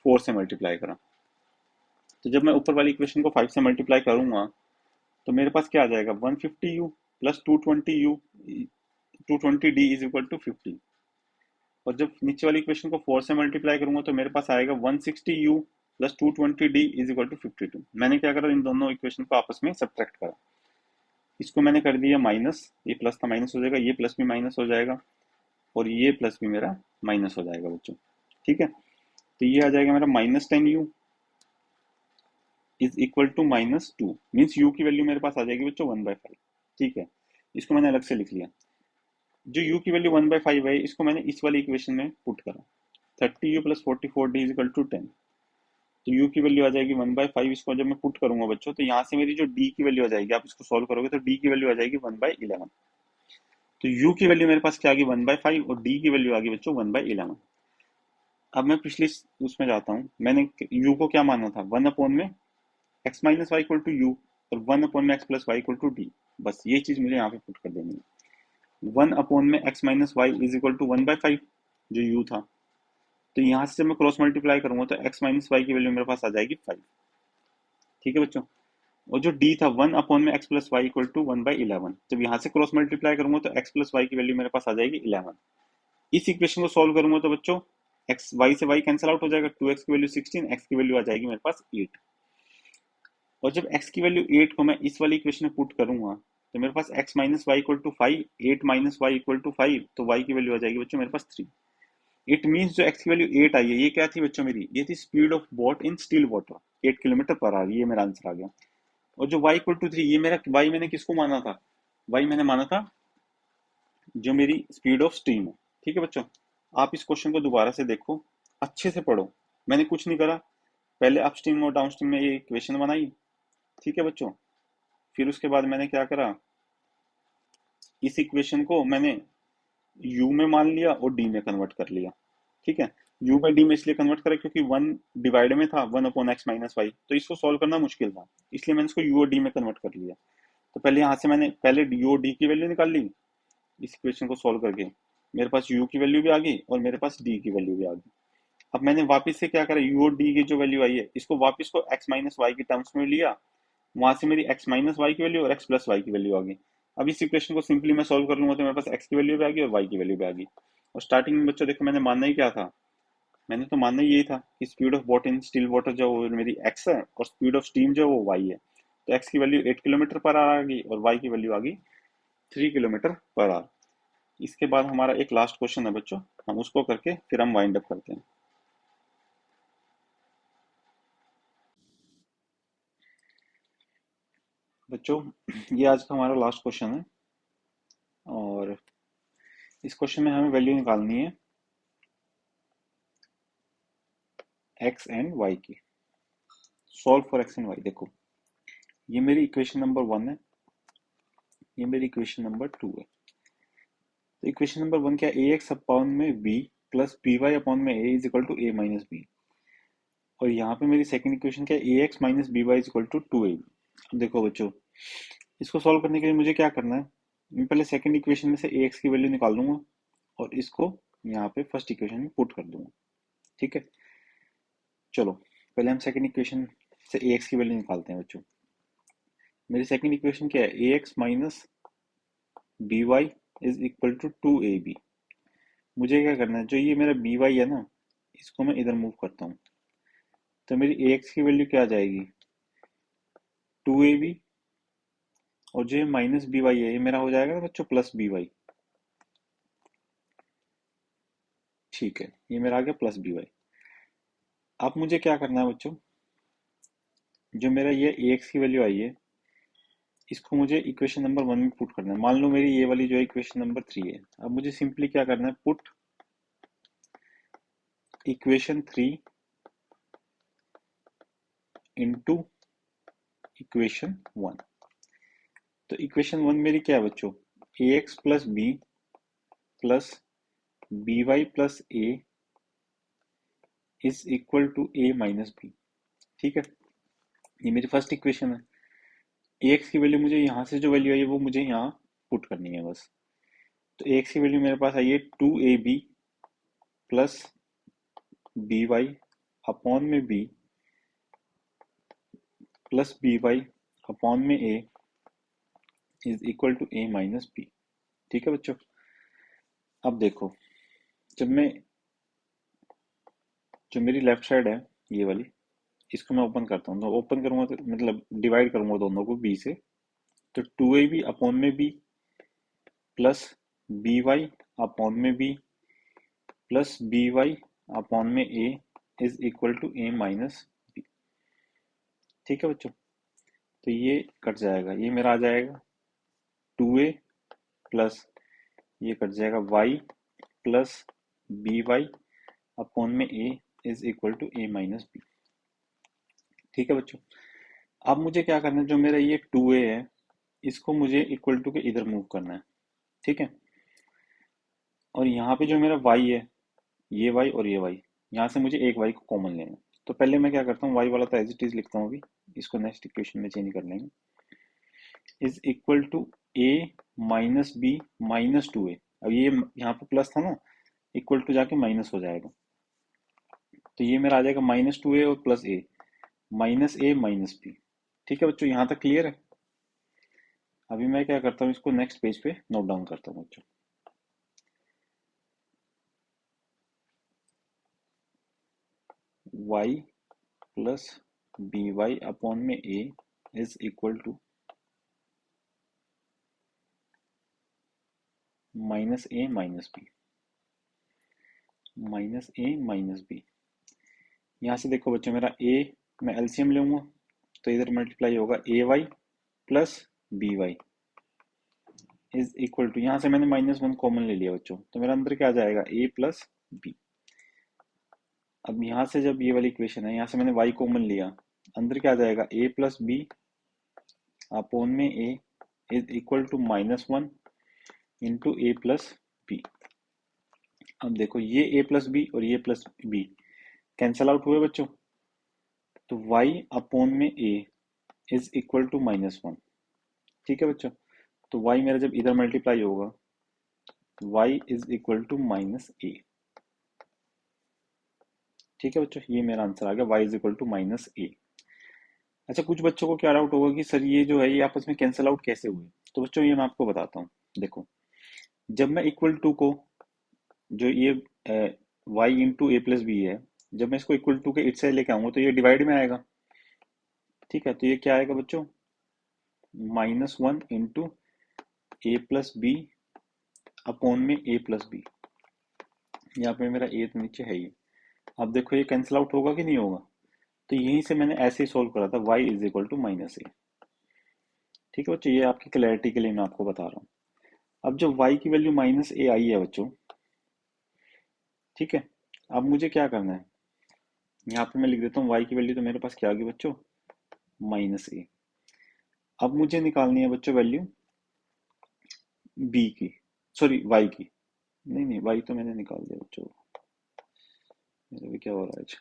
4 से मल्टीप्लाई करा। तो जब मैं ऊपर वाली इक्वेशन को 5 से मल्टीप्लाई करूंगा, तो मेरे पास क्या आ जाएगा, 150u plus 220d is equal to 50। और जब नीचे वाली इक्वेशन को 4 से मल्टीप्लाई करूंगा, तो मेरे पास आएगा 160u plus 220d is equal to 52। मैंने क्या करा, इन दोनों इक्वेशन को आपस में सब्ट्रैक्ट करा। इसको मैंने कर दिया माइनस, ये प्लस था माइनस हो जाएगा, ये प्लस भी माइनस हो जाएगा, और ये प्लस भी मेरा माइनस हो जाएगा बच्चों। ठीक है, तो ये आ जाएगा मेरा -10u is equal to -2, means u की वैल्यू मेरे पास आ जाएगी बच्चों 1/5। ठीक है, इसको मैंने अलग से लिख लिया। जो u की वैल्यू 1/5 है, इसको मैंने इस वाली इक्वेशन में पुट करा, 30u plus 44d is equal to 10। तो u की वैल्यू आ जाएगी 1/5। इसको जब मैं पुट करूंगा बच्चों, तो यहाँ से मेरी जो d की वैल्यू आ जाएगी, आप इसको सॉल्व करोगे तो d की वैल्यू आ जाएगी 1/11। तो u की वैल्यू मेरे पास क्या आ गई 1/5, और d की वैल्यू आ गई बच्चों 1/11। अब मैं पिछली उसमें जाता हूँ। मैंने u को क्या माना था, 1 अपॉन में x minus y equal to u, और 1 अपॉन में x plus y equal to d. बस ये चीज मुझे यहाँ पे पुट कर देनी है। 1 अपॉन में x minus y is equal to 1/5 जो u था। तो यहाँ से जब मैं क्रॉस मल्टीप्लाई करूंगा, तो x माइनस वाई की वैल्यू मेरे पास आ जाएगी 5। ठीक है बच्चों, और जो d था 1 अपॉन में x plus y equal to 1/11। जब यहाँ से क्रॉस मल्टीप्लाई करूंगा, तो x प्लस वाई की वैल्यू मेरे पास आ जाएगी 11। इस इक्वेशन को सॉल्व करूंगा तो बच्चों x y से y कैंसिल आउट हो जाएगा, 2x की वैल्यू 16, x की वैल्यू आ जाएगी मेरे पास 8। और जब x की वैल्यू 8 को मैं इस वाली इक्वेशन में पुट करूंगा, तो मेरे पास x minus y equal to 5, 8 minus y equal to 5, तो y की वैल्यू आ जाएगी बच्चों मेरे पास 3। इट मीन्स जो x की वैल्यू 8 आई है, ये क्या थी बच्चों मेरी, ये थी speed of boat in still water 8 kilometre per hour. ये मेरा आंसर आ गया। और जो y इक्वल टू 3, ये मेरा y मैंने किसको माना था, y मैंने माना था जो मेरी स्पीड ऑफ स्ट्रीम है। ठीक है बच्चों, आप इस क्वेश्चन को दोबारा से देखो, अच्छे से पढ़ो। मैंने कुछ नहीं करा, पहले अपस्ट्रीम और डाउनस्ट्रीम में ये इक्वेशन बनाई, ठीक है बच्चों। फिर उसके बाद मैंने क्या करा, इस इक्वेशन को मैंने यू में मान लिया और डी में कन्वर्ट कर लिया, ठीक है। यू बाई डी में इसलिए कन्वर्ट करा क्योंकि वन डिवाइड में था, one upon x minus y, तो इसको सॉल्व करना मुश्किल था, इसलिए मैंने इसको यू और डी में कन्वर्ट कर लिया। तो पहले यहाँ से मैंने पहले यू और डी की वैल्यू निकाल ली, इस इक्वेशन को सॉल्व करके मेरे पास यू की वैल्यू भी आ गई और मेरे पास डी की वैल्यू भी आ गई। अब मैंने वापस से क्या करा, यू और डी की जो वैल्यू आई है इसको वापस को एक्स माइनस वाई की टर्म्स में लिया, वहां से मेरी एक्स माइनस वाई की वैल्यू और एक्स प्लस वाई की वैल्यू आ गई। अब इस इक्वेशन को सिंपली मैं सॉल्व कर लूंगा तो मेरे पास एक्स की वैल्यू भी आ गई और वाई की वैल्यू भी आ गई। और स्टार्टिंग में बच्चों देखो मैंने मानना ही क्या था, मैंने तो मानना ही यही था कि speed of boat in still water जो वो मेरी एक्स है और स्पीड ऑफ स्टीम जो वो वाई है। तो एक्स की वैल्यू 8 किलोमीटर पर आवर आ गई और वाई की वैल्यू आ गई 3 किलोमीटर पर आवर। इसके बाद हमारा एक लास्ट क्वेश्चन है बच्चों, हम उसको करके फिर हम वाइंड अप करते हैं। बच्चों ये आज का हमारा लास्ट क्वेश्चन है और इस क्वेश्चन में हमें वैल्यू निकालनी है एक्स एंड वाई की। Solve for x and y. देखो ये मेरी इक्वेशन नंबर 1 है, ये मेरी इक्वेशन नंबर 2 है। तो इक्वेशन नंबर 1 क्या, ए एक्स अपॉन में b plus b y upon में a is equal to a minus b. और यहाँ पे मेरी सेकंड इक्वेशन क्या है, a x minus b y is equal to 2ab। अब देखो बच्चों इसको सॉल्व करने के लिए मुझे क्या करना है, मैं पहले सेकंड इक्वेशन में से ए एक्स की वैल्यू निकाल दूंगा और इसको यहाँ पे फर्स्ट इक्वेशन में पुट कर दूंगा, ठीक है। चलो पहले हम सेकंड इक्वेशन से ए एक्स की वैल्यू निकालते हैं बच्चों। मेरी सेकंड इक्वेशन क्या है, a x minus b y is equal to 2ab। मुझे क्या करना है, जो ये मेरा बी वाई है ना इसको मैं इधर मूव करता हूँ, तो मेरी ए एक्स की वैल्यू क्या आ जाएगी 2ab, और जो ये माइनस बी वाई है ये मेरा हो जाएगा ना बच्चों प्लस बी वाई, ठीक है, ये मेरा आ गया प्लस बी वाई। अब मुझे क्या करना है बच्चों, जो मेरा ये ए एक्स की वैल्यू आई है इसको मुझे इक्वेशन नंबर 1 में पुट करना है। मान लो मेरी ये वाली जो है इक्वेशन नंबर 3 है, अब मुझे सिंपली क्या करना है, पुट इक्वेशन 3 इंटू इक्वेशन 1। तो इक्वेशन 1 मेरी क्या है बच्चों, a x plus b plus b y plus a is equal to a minus b, ठीक है। ये मेरी फर्स्ट इक्वेशन है। ए एक्स की वैल्यू मुझे यहाँ से जो वैल्यू आई है वो मुझे यहाँ पुट करनी है बस। तो ए एक्स की वैल्यू मेरे पास आई है 2ab plus b y upon में b plus b y upon में a is equal to a minus b, ठीक है बच्चों। अब देखो जब मैं, जो मेरी लेफ्ट साइड है ये वाली, इसको मैं ओपन करता हूँ, तो ओपन करूंगा तो मतलब डिवाइड करूंगा दोनों को बी से, तो 2ab अपॉन में b plus b y upon में b plus b y upon में a is equal to a minus b, ठीक है बच्चों। तो ये कट जाएगा, ये मेरा आ जाएगा 2a प्लस ये कट जाएगा y plus b y upon में a is equal to a minus b, ठीक है बच्चों। अब मुझे क्या करना है, जो मेरा ये 2a है इसको मुझे इक्वल टू के इधर मूव करना है, ठीक है। और यहाँ पे जो मेरा y है, ये y और ये y, यहाँ से मुझे एक y को कॉमन लेना है। तो पहले मैं क्या करता हूँ, y वाला तो एज इट इज लिखता हूँ, अभी इसको नेक्स्ट इक्वेशन में चेंज कर लेंगे, is equal to a minus b minus 2a। अब ये यहाँ पे प्लस था ना, इक्वल टू जाके माइनस हो जाएगा, तो ये मेरा आ जाएगा -2a और plus a, minus a minus b, ठीक है बच्चों, यहाँ तक क्लियर है। अभी मैं क्या करता हूँ, इसको नेक्स्ट पेज पे नोट डाउन करता हूँ बच्चों। y plus b y upon में a is equal to minus a minus b, minus a minus b. यहाँ से देखो बच्चों मेरा a मैं एलसीएम लूंगा तो इधर मल्टीप्लाई होगा a y plus b y is equal to, यहाँ से मैंने -1 कॉमन ले लिया बच्चों, तो मेरा अंदर क्या आ जाएगा a प्लस बी। अब यहाँ से जब ये वाली इक्वेशन है, यहाँ से मैंने y कॉमन लिया, अंदर क्या आ जाएगा, a प्लस बी अपॉन में a is equal to -1 into a plus b. अब देखो ये a प्लस बी और ये प्लस बी कैंसल आउट हुए बच्चों, तो y अपॉन में a इज इक्वल टू -1। ठीक है बच्चों, तो y मेरा जब इधर मल्टीप्लाई होगा, y is equal to -a। ठीक है बच्चों, ये मेरा आंसर आ गया, y is equal to -a। अच्छा, कुछ बच्चों को क्या डाउट होगा कि सर ये जो है ये आपस में कैंसल आउट कैसे हुए। तो बच्चों ये मैं आपको बताता हूँ। देखो, जब मैं इक्वल टू को, जो ये y into a plus B है, जब मैं इसको इक्वल टू के इट से लेके आऊंगा तो ये डिवाइड में आएगा। ठीक है, तो ये क्या आएगा बच्चों, -1 into a plus b upon में ए प्लस बी। यहाँ पे मेरा ए तो नीचे है ही। अब देखो ये कैंसिल आउट होगा कि नहीं होगा, तो यहीं से मैंने ऐसे ही सोल्व करा था, y is equal to -a। ठीक है बच्चों, ये आपकी क्लैरिटी के लिए मैं आपको बता रहा हूँ। अब जब y की वैल्यू -a आई है बच्चों, ठीक है, अब मुझे क्या करना है, यहाँ पे मैं लिख देता हूँ y की वैल्यू तो मेरे पास क्या आ गई बच्चों, -a। अब मुझे निकालनी है बच्चों वैल्यू b की, सॉरी y की, नहीं नहीं y तो मैंने निकाल दिया बच्चों, मेरे भी क्या हो रहा है आज।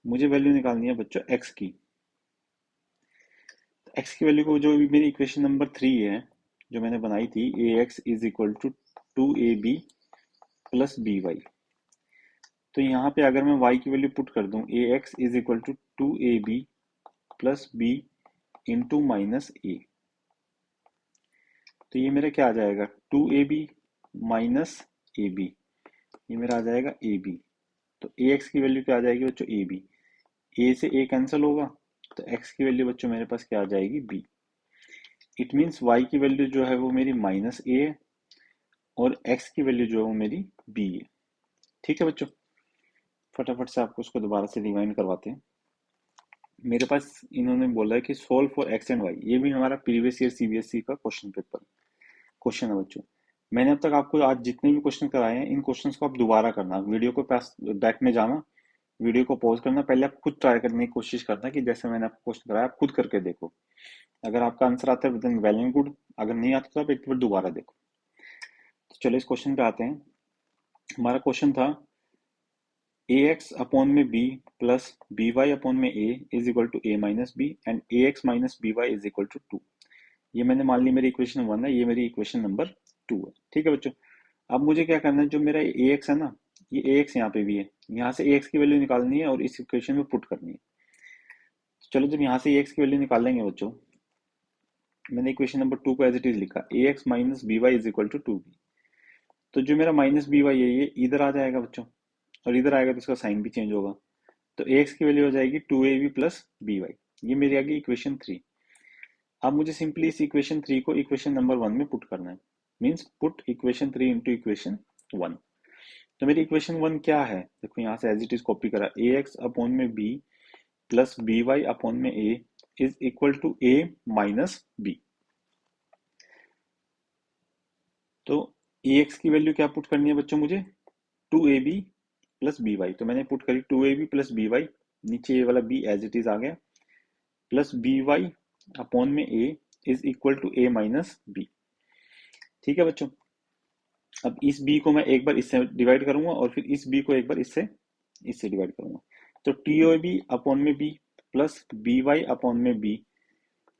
मुझे वैल्यू निकालनी है बच्चों x की। x की वैल्यू को, जो मेरी इक्वेशन नंबर 3 है जो मैंने बनाई थी, ax is equal to 2ab plus by। तो यहाँ पे अगर मैं y की वैल्यू पुट कर दूं, ax is equal to 2ab plus b into -a, तो ये मेरा क्या आ जाएगा, 2ab माइनस ab, ये मेरा आ जाएगा ab। तो ax की वैल्यू क्या आ जाएगी बच्चों, ab। a से a कैंसिल होगा, तो x की वैल्यू बच्चों मेरे पास क्या आ जाएगी, b। इट मीन्स y की वैल्यू जो है वो मेरी -a है और x की वैल्यू जो है वो मेरी b है। ठीक है बच्चों, फटाफट से आपको उसको दोबारा से रिवाइंड करवाते हैं। मेरे पास इन्होंने बोला है कि solve for x and y, ये भी हमारा प्रीवियस ईयर सीबीएसई का क्वेश्चन पेपर क्वेश्चन है बच्चों। मैंने अब तक आपको आज जितने भी क्वेश्चन कराए हैं, इन क्वेश्चंस को आप दोबारा करना, वीडियो को पास बैक में जाना, वीडियो को पॉज करना, पहले आप खुद ट्राई करने की कोशिश करना कि जैसे मैंने आपको क्वेश्चन कराया आप खुद करके देखो। अगर आपका आंसर आता है देन वेल एंड गुड, अगर नहीं आता तो आप एक बार दोबारा देखो। तो चलो इस क्वेश्चन पे आते हैं। हमारा क्वेश्चन था ax अपॉन में b प्लस by अपॉन में a is equal to a minus b and ax minus by is equal to 2। ये मैंने मान ली मेरी इक्वेशन 1 है, ये मेरी इक्वेशन नंबर 2 है। ठीक है बच्चों, अब मुझे क्या करना है, जो मेरा ax है ना, ये ax यहाँ पे भी है, यहाँ से ax की वैल्यू निकालनी है और इस इक्वेशन में पुट करनी है। चलो जब यहाँ से ax की वैल्यू निकालेंगे बच्चों, मैंने इक्वेशन नंबर 2 को एज इट इज लिखा, ax minus by is equal to 2b। तो जो मेरा -by है ये इधर आ जाएगा बच्चों, और इधर आएगा तो इसका साइन भी चेंज होगा, तो ax की वैल्यू हो जाएगी 2ab प्लस by। ये मेरी आ गई इक्वेशन 3। अब मुझे सिंपली इस इक्वेशन 3 को इक्वेशन नंबर 1 में पुट करना है, means put equation 3 into equation 1। तो मेरी इक्वेशन 1 क्या है, देखो यहाँ से एज इट इज कॉपी करा, ax अपॉन में b प्लस by अपॉन में a is equal to a minus b। तो ax की वैल्यू क्या पुट करनी है बच्चों मुझे, 2ab प्लस by। तो मैंने पुट करी 2ab प्लस by, नीचे ये वाला b एज इट इज आ गया, प्लस by अपॉन में a is equal to a minus b। ठीक है बच्चों, अब इस b को मैं एक बार इससे डिवाइड करूंगा और फिर इस b को एक बार इससे डिवाइड करूंगा, तो TOB अपॉन में b प्लस by अपॉन में b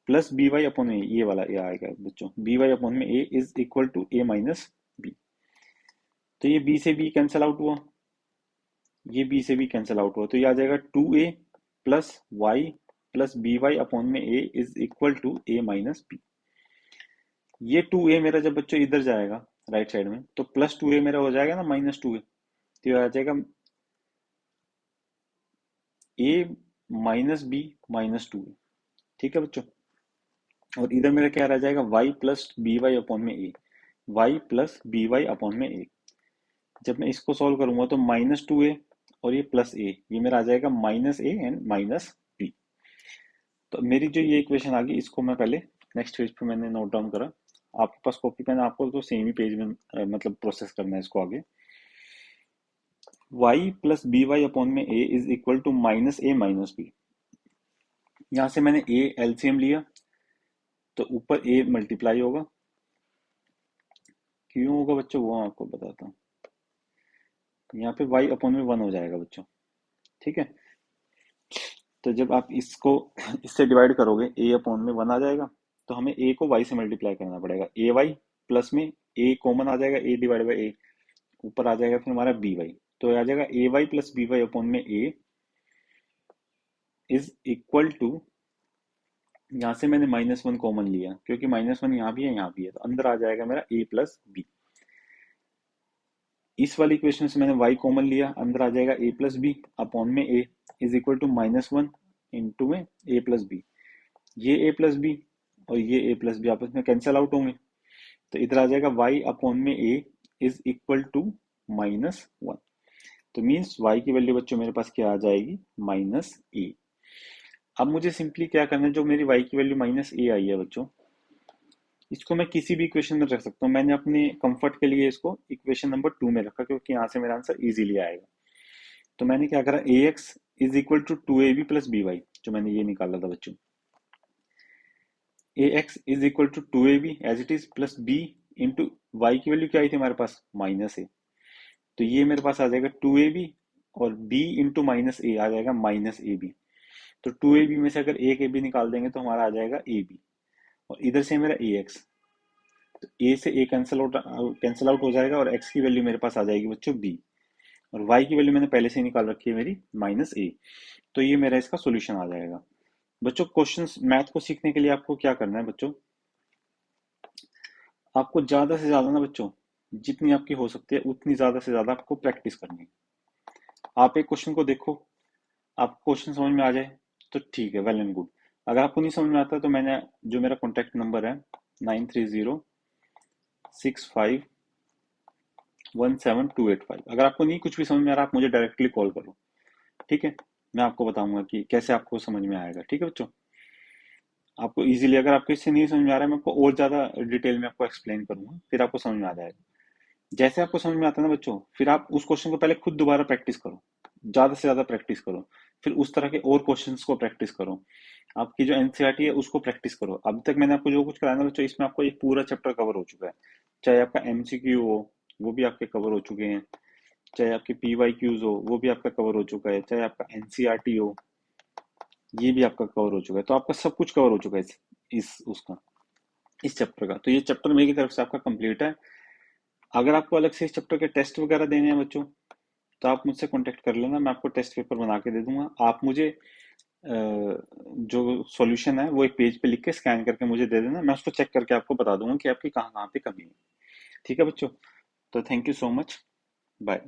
प्लस by अपॉन में ये वाला ये आएगा बच्चों, by अपॉन में a is equal to a minus b। तो ये b से b कैंसिल आउट हुआ, ये b से b कैंसिल आउट हुआ, तो ये आ जाएगा 2a plus y plus by upon में a is equal to a minus b। ये 2a मेरा जब बच्चों इधर जाएगा राइट साइड में, तो प्लस 2a मेरा हो जाएगा ना -2a, तो ये आ जाएगा a minus b minus 2a। ठीक है बच्चों, और इधर मेरा क्या रह जाएगा, y plus b y upon में a, y plus b y upon में a। जब मैं इसको सॉल्व करूंगा तो -2a और ये प्लस a, ये मेरा आ जाएगा -a एंड -b। तो मेरी जो ये इक्वेशन आ गई, इसको मैं पहले नेक्स्ट पेज पे मैंने नोट डाउन करा, आपके पास कॉपी पेन आपको तो सेम ही पेज में मतलब प्रोसेस करना है इसको आगे। Y plus b y upon में a is equal to minus a minus b. यहां से मैंने ए एलसीएम लिया तो ऊपर ए मल्टीप्लाई होगा, क्यों होगा बच्चों वो आपको बताता हूँ। यहाँ पे y अपॉन में 1 हो जाएगा बच्चों, ठीक है। तो जब आप इसको इससे डिवाइड करोगे a अपॉन में 1 आ जाएगा, तो हमें a को y से मल्टीप्लाई करना पड़ेगा। ए वाई प्लस में a कॉमन आ जाएगा, a डिवाइड बाई a, ऊपर आ जाएगा फिर हमारा बी वाई, तो आ जाएगा a y plus b y upon में a इज इक्वल टू, यहाँ से मैंने -1 कॉमन लिया क्योंकि -1 यहाँ भी है यहाँ भी है, तो अंदर आ जाएगा मेरा a प्लस बी। इस वाली इक्वेशन से मैंने y कॉमन लिया, अंदर आ जाएगा a प्लस बी अपॉन में a is equal to -1 into में a प्लस बी। ये a प्लस बी और ये a प्लस बी आपस में कैंसिल आउट होंगे, तो इधर आ जाएगा y अपॉन में a इज इक्वल टू -1। तो मीन्स y की वैल्यू बच्चों मेरे पास क्या आ जाएगी, -a। अब मुझे सिंपली क्या करना है, जो मेरी y की वैल्यू -a आई है बच्चों, इसको मैं किसी भी इक्वेशन में रख सकता हूँ। मैंने अपने कंफर्ट के लिए इसको इक्वेशन नंबर 2 में रखा क्योंकि यहाँ से मेरा आंसर इजीली आएगा। तो मैंने क्या करा, a x is equal to 2ab plus b y, जो मैंने ये निकाला था बच्चों। A x is equal to 2ab as it is plus b into y की वैल्यू क्या आई थी हमारे पास, -a, तो ये मेरे पास आ जाएगा 2ab और b इंटू -a आ जाएगा -ab। तो 2ab में से अगर एक ab निकाल देंगे तो हमारा आ जाएगा ab, और इधर से मेरा ए एक्स, तो ए से ए कैंसिल आउट हो जाएगा और एक्स की वैल्यू मेरे पास आ जाएगी बच्चों बी, और वाई की वैल्यू मैंने पहले से ही निकाल रखी है मेरी -a। तो ये मेरा इसका सॉल्यूशन आ जाएगा। बच्चों क्वेश्चंस मैथ को सीखने के लिए आपको क्या करना है बच्चों, आपको ज्यादा से ज्यादा ना बच्चों, जितनी आपकी हो सकती है उतनी ज्यादा से ज्यादा आपको प्रैक्टिस करनी है। आप एक क्वेश्चन को देखो, आपको क्वेश्चन समझ में आ जाए तो ठीक है, वेल एंड गुड। अगर आपको नहीं समझ में आता तो मैंने जो मेरा कॉन्टैक्ट नंबर है 9306517285, अगर आपको नहीं कुछ भी समझ में आ रहा आप मुझे डायरेक्टली कॉल करो, ठीक है। मैं आपको बताऊंगा कि कैसे आपको समझ में आएगा, ठीक है बच्चों। आपको इजीली, अगर आपको इससे नहीं समझ में आ रहा है मैं आपको और ज्यादा डिटेल में आपको एक्सप्लेन करूंगा, फिर आपको समझ में आ जाएगा। जैसे आपको समझ में आता है ना बच्चों, फिर आप उस क्वेश्चन को पहले खुद दोबारा प्रैक्टिस करो, ज्यादा से ज्यादा प्रैक्टिस करो, फिर उस तरह के और क्वेश्चंस को प्रैक्टिस करो, आपकी जो एनसीईआरटी है उसको प्रैक्टिस करो। अभी तक मैंने आपको जो कुछ कराया ना बच्चों, इसमें आपको एक पूरा चैप्टर कवर हो चुका है। चाहे आपका एमसीक्यू हो वो भी आपके कवर हो चुके हैं, चाहे आपके पीवाईक्यूज हो वो भी आपका कवर हो चुका है, चाहे आपका एनसीईआरटी हो ये भी आपका कवर हो चुका है। तो आपका सब कुछ कवर हो चुका है इस उसका इस चैप्टर का। तो ये चैप्टर मेरी तरफ से आपका कंप्लीट है। अगर आपको अलग से इस चैप्टर के टेस्ट वगैरह देने हैं बच्चों, तो आप मुझसे कांटेक्ट कर लेना, मैं आपको टेस्ट पेपर बना के दे दूंगा। आप मुझे जो सॉल्यूशन है वो एक पेज पे लिख के स्कैन करके मुझे दे देना, मैं उसको चेक करके आपको बता दूंगा कि आपकी कहाँ कहाँ पे कमी है, ठीक है बच्चों। तो thank you so much, bye.